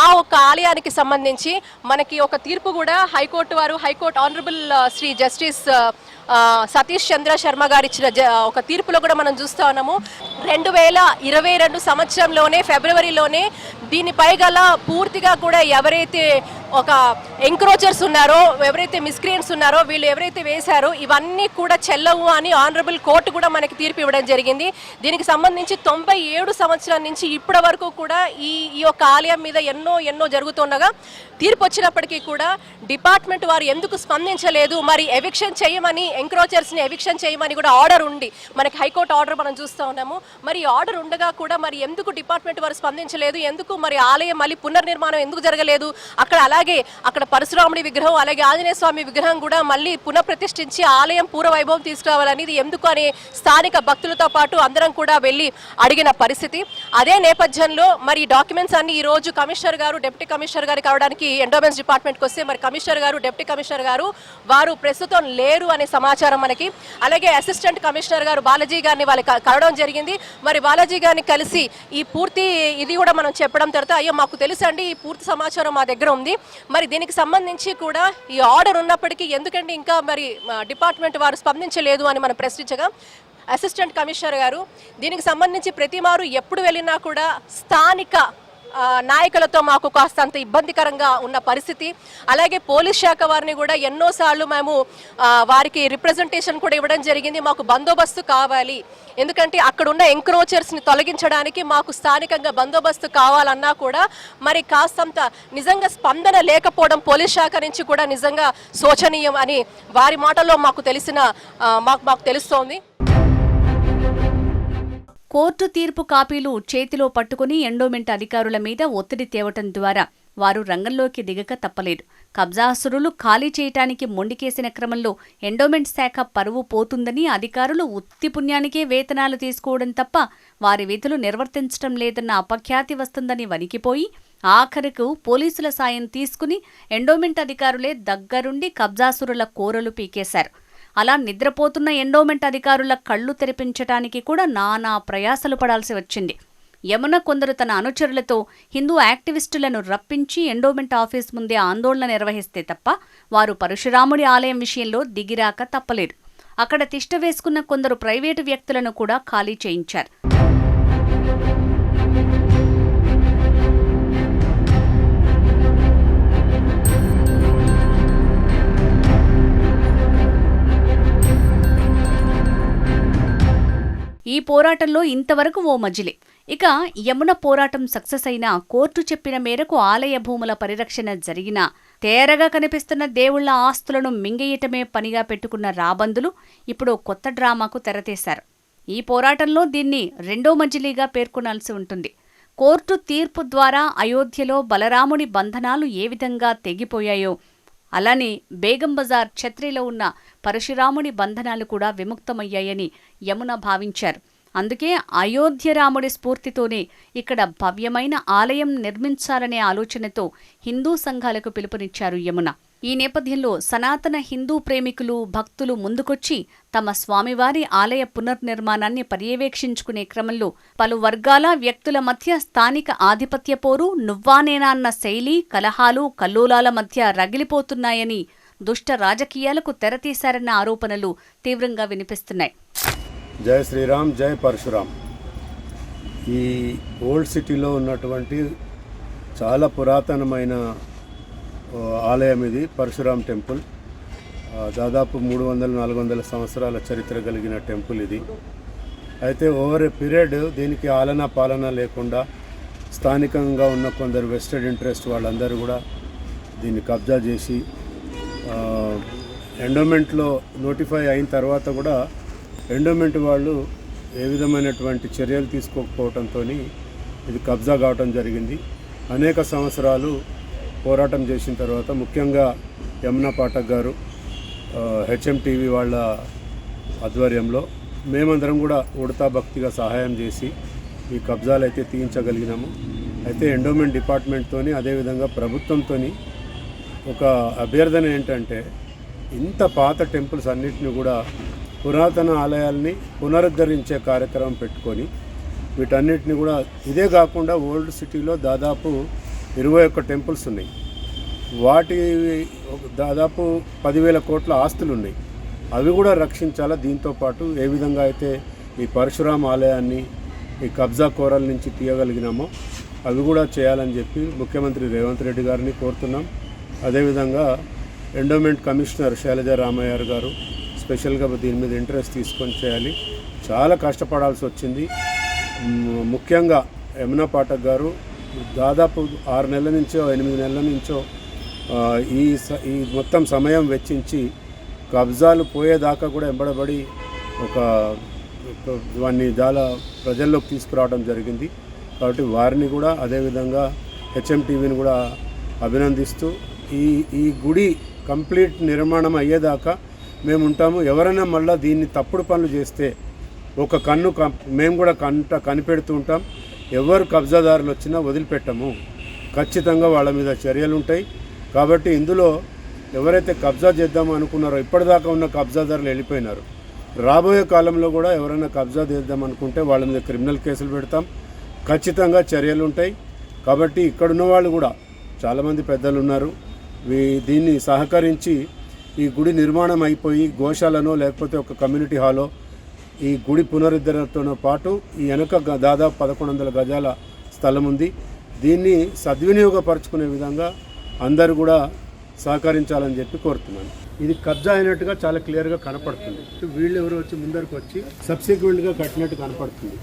ఆ ఒక ఆలయానికి సంబంధించి మనకి ఒక తీర్పు కూడా high court honourable Shri justice Satish Chandra Sharma గారు ఇచ్చిన ఒక తీర్పులో కూడా మనం చూస్తా ఉన్నాము. 2022 సంవత్సరంలోనే ఫిబ్రవరిలోనే దీనిపై గల పూర్తిగా కూడా ఎవరైతే ఒక ఎంక్రోచర్స్ ఉన్నారో, ఎవరైతే మిస్క్రియంట్స్ ఉన్నారో, వీళ్ళు ఎవరైతే వేశారో ఇవన్నీ కూడా చెల్లవు అని ఆనరబుల్ కోర్టు కూడా మనకి తీర్పు ఇవ్వడం జరిగింది. దీనికి సంబంధించి 97 సంవత్సరాల నుంచి ఇప్పటి వరకు కూడా ఈ యొక్క ఆలయం మీద ఎన్నో జరుగుతుండగా తీర్పు వచ్చినప్పటికీ కూడా డిపార్ట్మెంట్ వారు ఎందుకు స్పందించలేదు, మరి ఎవిక్షన్ చేయమని, ఎంక్రోచర్స్ని ఎవిక్షన్ చేయమని కూడా ఆర్డర్ ఉండి మనకి హైకోర్టు ఆర్డర్ మనం చూస్తూ ఉన్నాము. మరి ఆర్డర్ ఉండగా కూడా మరి ఎందుకు డిపార్ట్మెంట్ వారు స్పందించలేదు, ఎందుకు మరి ఆలయం మళ్ళీ పునర్నిర్మాణం ఎందుకు జరగలేదు, అలాగే అక్కడ పరశురాముడి విగ్రహం అలాగే ఆంజనేయ స్వామి విగ్రహం కూడా మళ్ళీ పునఃప్రతిష్ఠించి ఆలయం పూర్వవైభవం తీసుకురావాలని ఇది ఎందుకు అని స్థానిక భక్తులతో పాటు అందరం కూడా వెళ్ళి అడిగిన పరిస్థితి. అదే నేపథ్యంలో మరి డాక్యుమెంట్స్ అన్ని ఈ రోజు కమిషనర్ గారు డిప్యూటీ కమిషనర్ గారికి కావడానికి ఎండోమెంట్స్ డిపార్ట్మెంట్కి వస్తే మరి కమిషనర్ గారు డిప్యూటీ కమిషనర్ గారు వారు ప్రస్తుతం లేరు అనే సమాచారం మనకి. అలాగే అసిస్టెంట్ కమిషనర్ గారు బాలాజీ గారిని వాళ్ళకి కలవడం జరిగింది. మరి బాలాజీ గారిని కలిసి ఈ పూర్తి ఇది కూడా మనం చెప్పడం తర్వాత అయ్యో మాకు తెలుసండి ఈ పూర్తి సమాచారం మా దగ్గర ఉంది, మరి దీనికి సంబంధించి కూడా ఈ ఆర్డర్ ఉన్నప్పటికీ ఎందుకంటే ఇంకా మరి డిపార్ట్మెంట్ వారు స్పందించలేదు అని మనం ప్రశ్నించగా అసిస్టెంట్ కమిషనర్ గారు దీనికి సంబంధించి ప్రతి మారు ఎప్పుడు వెళ్ళినా కూడా స్థానిక నాయకులతో మాకు కాస్తంత ఇబ్బందికరంగా ఉన్న పరిస్థితి. అలాగే పోలీస్ శాఖ వారిని కూడా ఎన్నోసార్లు మేము వారికి రిప్రజెంటేషన్ కూడా ఇవ్వడం జరిగింది. మాకు బందోబస్తు కావాలి, ఎందుకంటే అక్కడ ఉన్న ఎంక్రోచర్స్ని తొలగించడానికి మాకు స్థానికంగా బందోబస్తు కావాలన్నా కూడా మరి కాస్తంత నిజంగా స్పందన లేకపోవడం పోలీస్ శాఖ నుంచి కూడా నిజంగా శోచనీయం అని వారి మాటల్లో మాకు తెలుస్తోంది. కోర్టు తీర్పు కాపీలు చేతిలో పట్టుకుని ఎండోమెంట్ అధికారుల మీద ఒత్తిడి తేవటం ద్వారా వారు రంగంలోకి దిగక తప్పలేదు. కబ్జాసురులు ఖాళీ చేయటానికి మొండికేసిన క్రమంలో ఎండోమెంట్ శాఖ పరువు పోతుందని అధికారులు ఉత్తి పుణ్యానికే వేతనాలు తీసుకోవడం తప్ప వారి విధులు నిర్వర్తించడం లేదన్న అపఖ్యాతి వస్తుందని వణికిపోయి ఆఖరుకు పోలీసుల సాయం తీసుకుని ఎండోమెంట్ అధికారులే దగ్గరుండి కబ్జాసురుల కోరలు పీకేశారు. అలా నిద్రపోతున్న ఎండోమెంట్ అధికారుల కళ్లు తెరిపించటానికి కూడా నానా ప్రయాసలు పడాల్సి వచ్చింది. యమున కొందరు తన అనుచరులతో హిందూ యాక్టివిస్టులను రప్పించి ఎండోమెంట్ ఆఫీస్ ముందే ఆందోళన నిర్వహిస్తే తప్ప వారు పరశురాముడి ఆలయం విషయంలో దిగిరాక తప్పలేదు. అక్కడ తిష్ట వేసుకున్న కొందరు ప్రైవేటు వ్యక్తులను కూడా ఖాళీ చేయించారు. ఈ పోరాటంలో ఇంతవరకు ఓ మజిలే. ఇక యమున పోరాటం సక్సెస్ అయినా కోర్టు చెప్పిన మేరకు ఆలయ భూముల పరిరక్షణ జరిగినా తేరగా కనిపిస్తున్న దేవుళ్ల ఆస్తులను మింగేయటమే పనిగా పెట్టుకున్న రాబందులు ఇప్పుడు కొత్త డ్రామాకు తెరతీశారు. ఈ పోరాటంలో దీన్ని రెండో మజిలీగా పేర్కొనాల్సి ఉంటుంది. కోర్టు తీర్పు ద్వారా అయోధ్యలో బలరాముడి బంధనాలు ఏ విధంగా తెగిపోయాయో అలానే బేగం బజార్ ఛత్రిలో ఉన్న పరశురాముడి బంధనాలు కూడా విముక్తమయ్యాయని యమున భావించారు. అందుకే అయోధ్య రాముడి స్ఫూర్తితోనే ఇక్కడ భవ్యమైన ఆలయం నిర్మించాలనే ఆలోచనతో హిందూ సంఘాలకు పిలుపునిచ్చారు యమున. ఈ నేపథ్యంలో సనాతన హిందూ ప్రేమికులు భక్తులు ముందుకొచ్చి తమ స్వామివారి ఆలయ పునర్నిర్మాణాన్ని పర్యవేక్షించుకునే క్రమంలో పలు వర్గాల వ్యక్తుల మధ్య స్థానిక ఆధిపత్య పోరు నువ్వానేనా అన్న శైలి కలహాలు కల్లోలాల మధ్య రగిలిపోతున్నాయని దుష్ట రాజకీయాలకు తెరతీశారన్న ఆరోపణలు తీవ్రంగా వినిపిస్తున్నాయి. జై శ్రీరామ్, జై పరశురామ్. ఈ ఓల్డ్ సిటీలో ఉన్నటువంటి చాలా పురాతనమైన ఆలయం ఇది పరశురామ్ టెంపుల్. దాదాపు 300-400 సంవత్సరాల చరిత్ర కలిగిన టెంపుల్ ఇది. అయితే ఓవర్ ఏ పీరియడ్ దీనికి ఆలనా పాలన లేకుండా స్థానికంగా ఉన్న కొందరు వెస్టెడ్ ఇంట్రెస్ట్ వాళ్ళందరూ కూడా దీన్ని కబ్జా చేసి ఎండోమెంట్లో నోటిఫై అయిన తర్వాత కూడా ఎండోమెంట్ వాళ్ళు ఏ విధమైనటువంటి చర్యలు తీసుకోకపోవడంతో ఇది కబ్జా కావటం జరిగింది. అనేక సంవత్సరాలు పోరాటం చేసిన తర్వాత ముఖ్యంగా యమునా పాఠక్ గారు హెచ్ఎంటీవీ వాళ్ళ ఆధ్వర్యంలో మేమందరం కూడా ఉడతా భక్తిగా సహాయం చేసి ఈ కబ్జాలు అయితే తీయించగలిగినాము. అయితే ఎండోమెంట్ డిపార్ట్మెంట్తో అదేవిధంగా ప్రభుత్వంతో ఒక అభ్యర్థన ఏంటంటే ఇంత పాత టెంపుల్స్ అన్నిటిని కూడా పురాతన ఆలయాల్ని పునరుద్ధరించే కార్యక్రమం పెట్టుకొని వీటన్నిటిని కూడా ఇదే కాకుండా ఓల్డ్ సిటీలో దాదాపు 21 టెంపుల్స్ ఉన్నాయి. వాటి దాదాపు 10,000 కోట్ల ఆస్తులు ఉన్నాయి. అవి కూడా రక్షించాలా. దీంతోపాటు ఏ విధంగా అయితే ఈ పరశురామ ఆలయాన్ని ఈ కబ్జా కోరల నుంచి తీయగలిగినామో అవి కూడా చేయాలని చెప్పి ముఖ్యమంత్రి రేవంత్ రెడ్డి గారిని కోరుతున్నాం. అదేవిధంగా ఎండోమెంట్ కమిషనర్ శైలజా రామయ్య గారు స్పెషల్గా దీని మీద ఇంట్రెస్ట్ తీసుకొని చేయాలి. చాలా కష్టపడాల్సి వచ్చింది. ముఖ్యంగా యమునా పాఠక్ గారు దాదాపు 6 నెలల నుంచో 8 నెలల నుంచో ఈ మొత్తం సమయం వెచ్చించి కబ్జాలు పోయేదాకా కూడా ఎంబడబడి దాన్ని చాలా ప్రజల్లోకి తీసుకురావడం జరిగింది. కాబట్టి వారిని కూడా అదేవిధంగా హెచ్ఎంటీవీని కూడా అభినందిస్తూ ఈ గుడి కంప్లీట్ నిర్మాణం అయ్యేదాకా మేము ఉంటాము. ఎవరైనా మళ్ళీ దీన్ని తప్పుడు పనులు చేస్తే ఒక మేము కూడా కనిపెడుతూ ఉంటాం. ఎవరు కబ్జాదారులు వచ్చినా వదిలిపెట్టము, ఖచ్చితంగా వాళ్ళ మీద చర్యలు ఉంటాయి. కాబట్టి ఇందులో ఎవరైతే కబ్జా చేద్దామో అనుకున్నారో ఇప్పటిదాకా ఉన్న కబ్జాదారులు వెళ్ళిపోయినారు. రాబోయే కాలంలో కూడా ఎవరైనా కబ్జా చేద్దాం అనుకుంటే వాళ్ళ మీద క్రిమినల్ కేసులు పెడతాం, ఖచ్చితంగా చర్యలు ఉంటాయి. కాబట్టి ఇక్కడున్న వాళ్ళు కూడా చాలామంది పెద్దలు ఉన్నారు, దీన్ని సహకరించి ఈ గుడి నిర్మాణం అయిపోయి గోశాలనో లేకపోతే ఒక కమ్యూనిటీ హాలో ఈ గుడి పునరుద్ధరణతో పాటు ఈ వెనక దాదాపు 1100 గజాల స్థలం ఉంది. దీన్ని సద్వినియోగపరచుకునే విధంగా అందరూ కూడా సహకరించాలని చెప్పి కోరుతున్నాను. ఇది కబ్జా అయినట్టుగా చాలా క్లియర్గా కనపడుతుంది. వీళ్ళు ఎవరు వచ్చి ముందరకు వచ్చి సబ్సిక్వెంట్గా కట్టినట్టు కనపడుతుంది.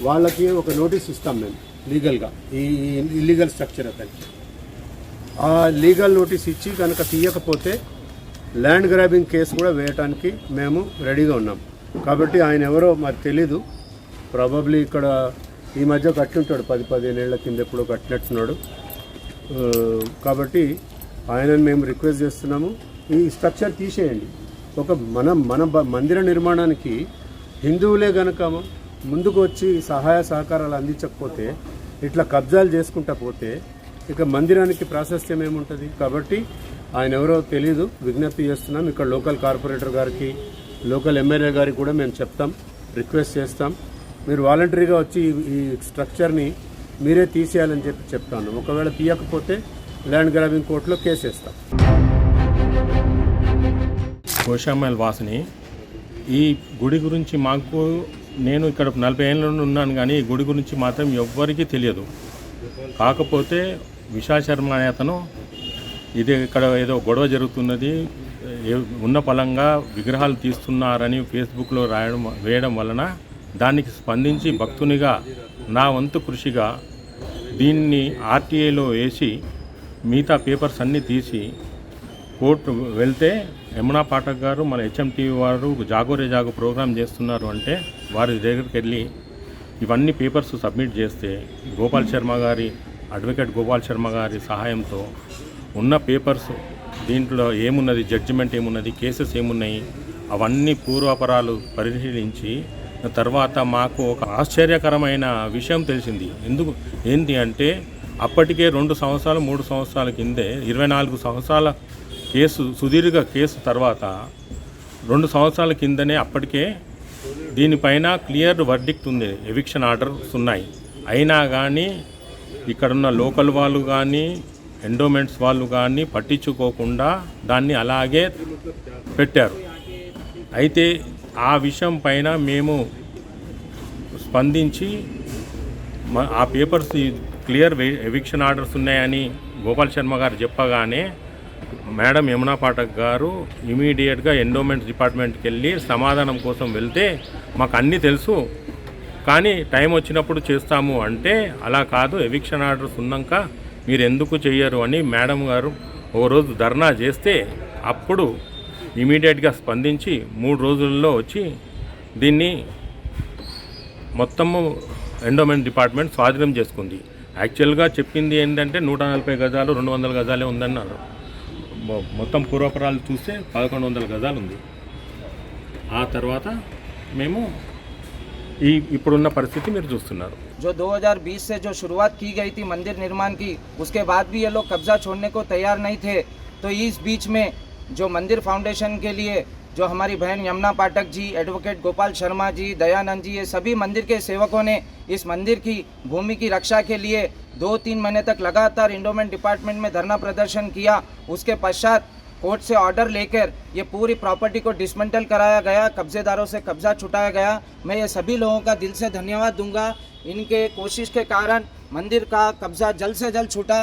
వాళ్ళకి ఒక నోటీస్ ఇస్తాం మేము లీగల్గా, ఈ ఇల్లీగల్ స్ట్రక్చర్ అతనికి ఆ లీగల్ నోటీస్ ఇచ్చి కనుక తీయకపోతే ల్యాండ్ గ్రాబింగ్ కేసు కూడా వేయటానికి మేము రెడీగా ఉన్నాం. కాబట్టి ఆయన ఎవరో మరి తెలీదు, ప్రాబబ్లీ ఇక్కడ ఈ మధ్య కట్టింటాడు, 10-15 ఏళ్ల కింద ఎప్పుడో కట్టినట్టున్నాడు. కాబట్టి ఆయనను మేము రిక్వెస్ట్ చేస్తున్నాము, ఈ స్ట్రక్చర్ తీసేయండి. మన మందిర నిర్మాణానికి హిందువులే గనక ముందుకు వచ్చి సహాయ సహకారాలు అందించకపోతే, ఇట్లా కబ్జాలు చేసుకుంటా పోతే ఇక మందిరానికి ప్రాశస్త్యం ఏముంటుంది? కాబట్టి ఆయన ఎవరో తెలీదు, విజ్ఞప్తి చేస్తున్నాం. ఇక్కడ లోకల్ కార్పొరేటర్ గారికి, లోకల్ ఎమ్మెల్యే గారికి కూడా మేము చెప్తాం, రిక్వెస్ట్ చేస్తాం. మీరు వాలంటరీగా వచ్చి ఈ స్ట్రక్చర్ని మీరే తీసేయాలని చెప్పి చెప్తాను. ఒకవేళ తీయకపోతే ల్యాండ్ గ్రాబింగ్ కోర్టులో కేసు వేస్తాం. కోశామల్ వాసిని. ఈ గుడి గురించి నేను ఇక్కడ 40 ఏళ్ళ నుండి ఉన్నాను, కానీ ఈ గుడి గురించి మాత్రం ఎవ్వరికీ తెలియదు. కాకపోతే విశాల్ శర్మ అనే అతను ఇది ఇక్కడ ఏదో గొడవ జరుగుతున్నది, ఉన్న పలంగా విగ్రహాలు తీస్తున్నారని ఫేస్బుక్లో వేయడం వలన దానికి స్పందించి భక్తునిగా నా వంతు కృషిగా దీన్ని ఆర్టీఐలో వేసి మిగతా పేపర్స్ అన్నీ తీసి కోర్టు వెళ్తే యమునా పాఠక్ గారు మన హెచ్ఎంటీవీ వారు జాగోరే జాగో ప్రోగ్రాం చేస్తున్నారు అంటే వారి దగ్గరికి వెళ్ళి ఇవన్నీ పేపర్స్ సబ్మిట్ చేస్తే అడ్వకేట్ గోపాల్ శర్మ గారి సహాయంతో ఉన్న పేపర్స్ దీంట్లో ఏమున్నది, జడ్జిమెంట్ ఏమున్నది, కేసెస్ ఏమున్నాయి అవన్నీ పూర్వాపరాలు పరిశీలించి తర్వాత మాకు ఒక ఆశ్చర్యకరమైన విషయం తెలిసింది. ఏంటి అంటే అప్పటికే 2 సంవత్సరాలు 3 సంవత్సరాల కిందే 24 సంవత్సరాల సుదీర్ఘ కేసు తర్వాత 2 సంవత్సరాల కిందనే అప్పటికే దీనిపైన క్లియర్ వర్డిక్ట్ ఉంది, ఎవిక్షన్ ఆర్డర్స్ ఉన్నాయి. అయినా కానీ ఇక్కడున్న లోకల్ వాళ్ళు కానీ ఎండోమెంట్స్ వాళ్ళు కానీ పట్టించుకోకుండా దాన్ని అలాగే పెట్టారు. అయితే ఆ విషయం పైన మేము స్పందించి ఆ పేపర్స్ క్లియర్ ఎవిక్షన్ ఆర్డర్స్ ఉన్నాయని గోపాల్ శర్మ గారు చెప్పగానే మేడం యమునా పాఠక్ గారు ఇమీడియట్గా ఎండోమెంట్స్ డిపార్ట్మెంట్కి వెళ్ళి సమాధానం కోసం వెళ్తే మాకు అన్నీ తెలుసు, కానీ టైం వచ్చినప్పుడు చేస్తాము అంటే అలా కాదు, ఎవిక్షన్ ఆర్డర్స్ ఉన్నాక మీరు ఎందుకు చెయ్యరు అని మేడం గారు ఓ రోజు ధర్నా చేస్తే అప్పుడు ఇమీడియట్గా స్పందించి 3 రోజుల్లో వచ్చి దీన్ని మొత్తము ఎండోమెంట్ డిపార్ట్మెంట్ స్వాధీనం చేసుకుంది. యాక్చువల్గా చెప్పింది ఏంటంటే 140 గజాలు 200 గజాలే ఉందన్నారు. మొత్తం పూర్వపరాలు చూస్తే 1100 గజాలు ఉంది. ఆ తర్వాత మేము ఇప్పుడున్న పరిస్థితి మీరు చూస్తున్నారు. जो 2020 से जो शुरुआत की गई थी मंदिर निर्माण की, उसके बाद भी ये लोग कब्जा छोड़ने को तैयार नहीं थे। तो इस बीच में जो मंदिर फाउंडेशन के लिए जो हमारी बहन यमुना पाठक जी, एडवोकेट गोपाल शर्मा जी, दयानंद जी, ये सभी मंदिर के सेवकों ने इस मंदिर की भूमि की रक्षा के लिए 2-3 महीने तक लगातार इंडोमेंट डिपार्टमेंट में धरना प्रदर्शन किया। उसके पश्चात कोर्ट से ऑर्डर लेकर ये पूरी प्रॉपर्टी को डिसमेंटल कराया गया, कब्जेदारों से कब्जा छुटाया गया। मैं ये सभी लोगों का दिल से धन्यवाद दूंगा। इनके कोशिश के कारण मंदिर का कब्जा जल्द से जल्द छूटा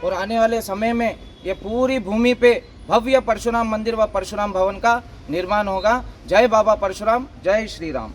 और आने वाले समय में ये पूरी भूमि पे भव्य परशुराम मंदिर व परशुराम भवन का निर्माण होगा। जय बाबा परशुराम, जय श्री राम।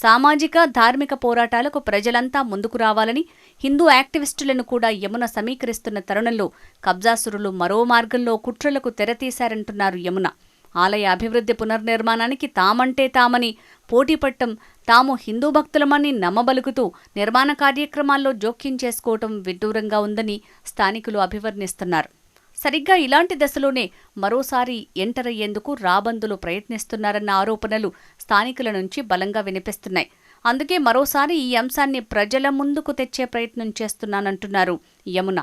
సామాజిక ధార్మిక పోరాటాలకు ప్రజలంతా ముందుకు రావాలని హిందూ యాక్టివిస్టులను కూడా యమున సమీకరిస్తున్న తరుణంలో కబ్జాసురులు మరో మార్గంలో కుట్రలకు తెరతీశారంటున్నారు యమున. ఆలయ అభివృద్ధి పునర్నిర్మాణానికి తామంటే తామని పోటీపట్టం, తాము హిందూ భక్తులమని నమ్మబలుకుతూ నిర్మాణ కార్యక్రమాల్లో జోక్యం చేసుకోవటం విడ్డూరంగా ఉందని స్థానికులు అభివర్ణిస్తున్నారు. సరిగ్గా ఇలాంటి దశలోనే మరోసారి ఎంటర్ అయ్యేందుకు రాబందులు ప్రయత్నిస్తున్నారన్న ఆరోపణలు స్థానికుల నుంచి బలంగా వినిపిస్తున్నాయి. అందుకే మరోసారి ఈ అంశాన్ని ప్రజల ముందుకు తెచ్చే ప్రయత్నం చేస్తున్నానంటున్నారు యమున.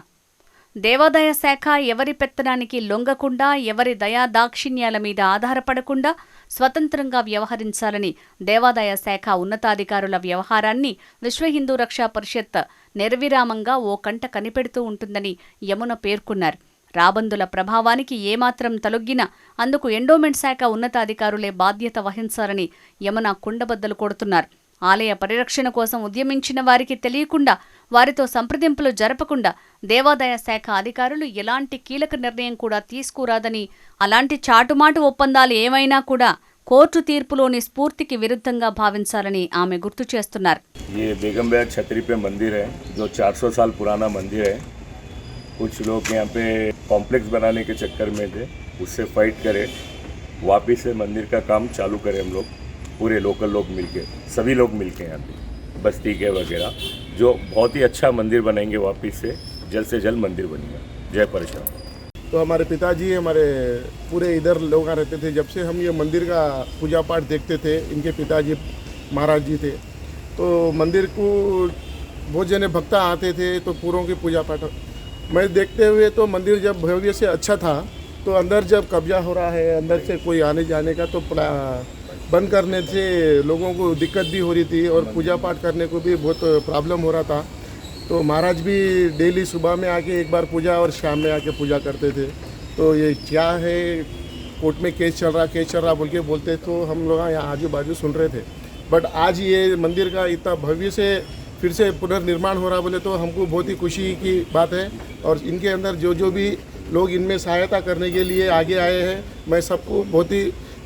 దేవాదాయ శాఖ ఎవరి పెత్తనానికి లొంగకుండా, ఎవరి దయా దాక్షిణ్యాల మీద ఆధారపడకుండా స్వతంత్రంగా వ్యవహరించాలని దేవాదాయ శాఖ ఉన్నతాధికారుల వ్యవహారాన్ని విశ్వ హిందూ రక్షా పరిషత్ నిర్విరామంగా ఓ కంట కనిపెడుతూ ఉంటుందని యమున పేర్కొన్నారు. రాబందుల ప్రభావానికి ఏమాత్రం తలొగ్గినా అందుకు ఎండోమెంట్ శాఖ ఉన్నతాధికారులే బాధ్యత వహించాలని యమున కుండబద్దలు కొడుతున్నారు. ఆలయ పరిరక్షణ కోసం ఉద్యమించిన వారికి తెలియకుండా, వారితో సంప్రదింపులు జరపకుండా దేవాదాయ శాఖ అధికారులు ఎలాంటి కీలక నిర్ణయం కూడా తీసుకురాదని, అలాంటి చాటుమాటు ఒప్పందాలు ఏమైనా కూడా కోర్టు తీర్పులోని స్ఫూర్తికి విరుద్ధంగా భావించాలని ఆమె గుర్తు చేస్తున్నారు. ये बेगम बैग छतरी पे मंदिर है जो 400 साल पुराना मंदिर है। कुछ लोग यहाँ पे कॉम्प्लेक्स बनाने के चक्कर में थे, उससे फाइट करे, वापिस से मंदिर का काम चालू करें हम लोग, पूरे लोकल लोग मिलके, सभी लोग मिलके यहाँ पे बस्ती के वगैरह, जो बहुत ही अच्छा मंदिर बनाएंगे, वापिस से जल्द मंदिर बनेगा। जय परशुराम। तो हमारे पिताजी हमारे पूरे इधर लोग रहते थे, जब से हम ये मंदिर का पूजा पाठ देखते थे, इनके पिताजी महाराज जी थे, तो मंदिर को बहुत जने भक्त आते थे तो पूरों की पूजा पाठ मैं देखते हुए, तो मंदिर जब भव्य से अच्छा था, तो अंदर जब कब्जा हो रहा है, अंदर से कोई आने जाने का, तो बंद करने से लोगों को दिक्कत भी हो रही थी और पूजा पाठ करने को भी बहुत प्रॉब्लम हो रहा था। तो महाराज भी डेली सुबह में आके एक बार पूजा और शाम में आके पूजा करते थे। तो ये क्या है, कोर्ट में केस चल रहा बोल के बोलते, तो हम लोग यहाँ आजू बाजू सुन रहे थे। बट आज ये मंदिर का इतना भव्य से फिर से पुनर्निर्माण हो रहा बोले तो हमको बहुत ही खुशी की बात है। और इनके अंदर जो भी लोग इनमें सहायता करने के लिए आगे आए हैं, मैं सबको बहुत ही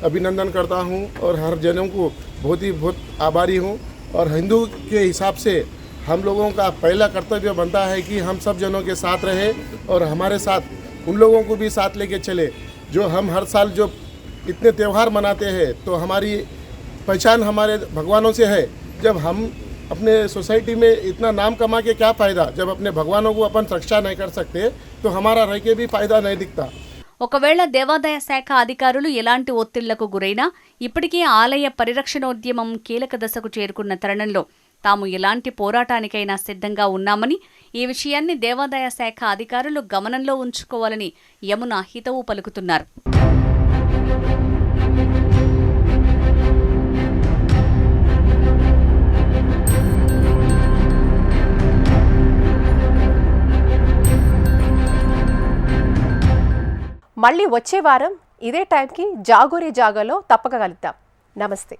अभिनंदन करता हूं और हर जनों को बहुत आभारी हूं। और हिंदू के हिसाब से हम लोगों का पहला कर्तव्य बनता है कि हम सब जनों के साथ रहे और हमारे साथ उन लोगों को भी साथ लेके चले जो हम हर साल जो इतने त्यौहार मनाते हैं। तो हमारी पहचान हमारे भगवानों से है। जब हम अपने सोसाइटी में इतना नाम कमा के क्या फ़ायदा, जब अपने भगवानों को अपन रक्षा नहीं कर सकते तो हमारा रह के भी फ़ायदा नहीं दिखता। ఒకవేళ దేవాదాయ శాఖ అధికారులు ఎలాంటి ఒత్తిళ్లకు గురైనా ఇప్పటికే ఆలయ పరిరక్షణోద్యమం కీలక దశకు చేరుకున్న తరుణంలో తాము ఎలాంటి పోరాటానికైనా సిద్ధంగా ఉన్నామని, ఈ విషయాన్ని దేవాదాయ శాఖ అధికారులు గమనంలో ఉంచుకోవాలని యమున హితవు పలుకుతున్నారు. మళ్ళీ వచ్చే వారం ఇదే టైంకి జాగోరి జాగోలో తప్పక కలుద్దాం. నమస్తే.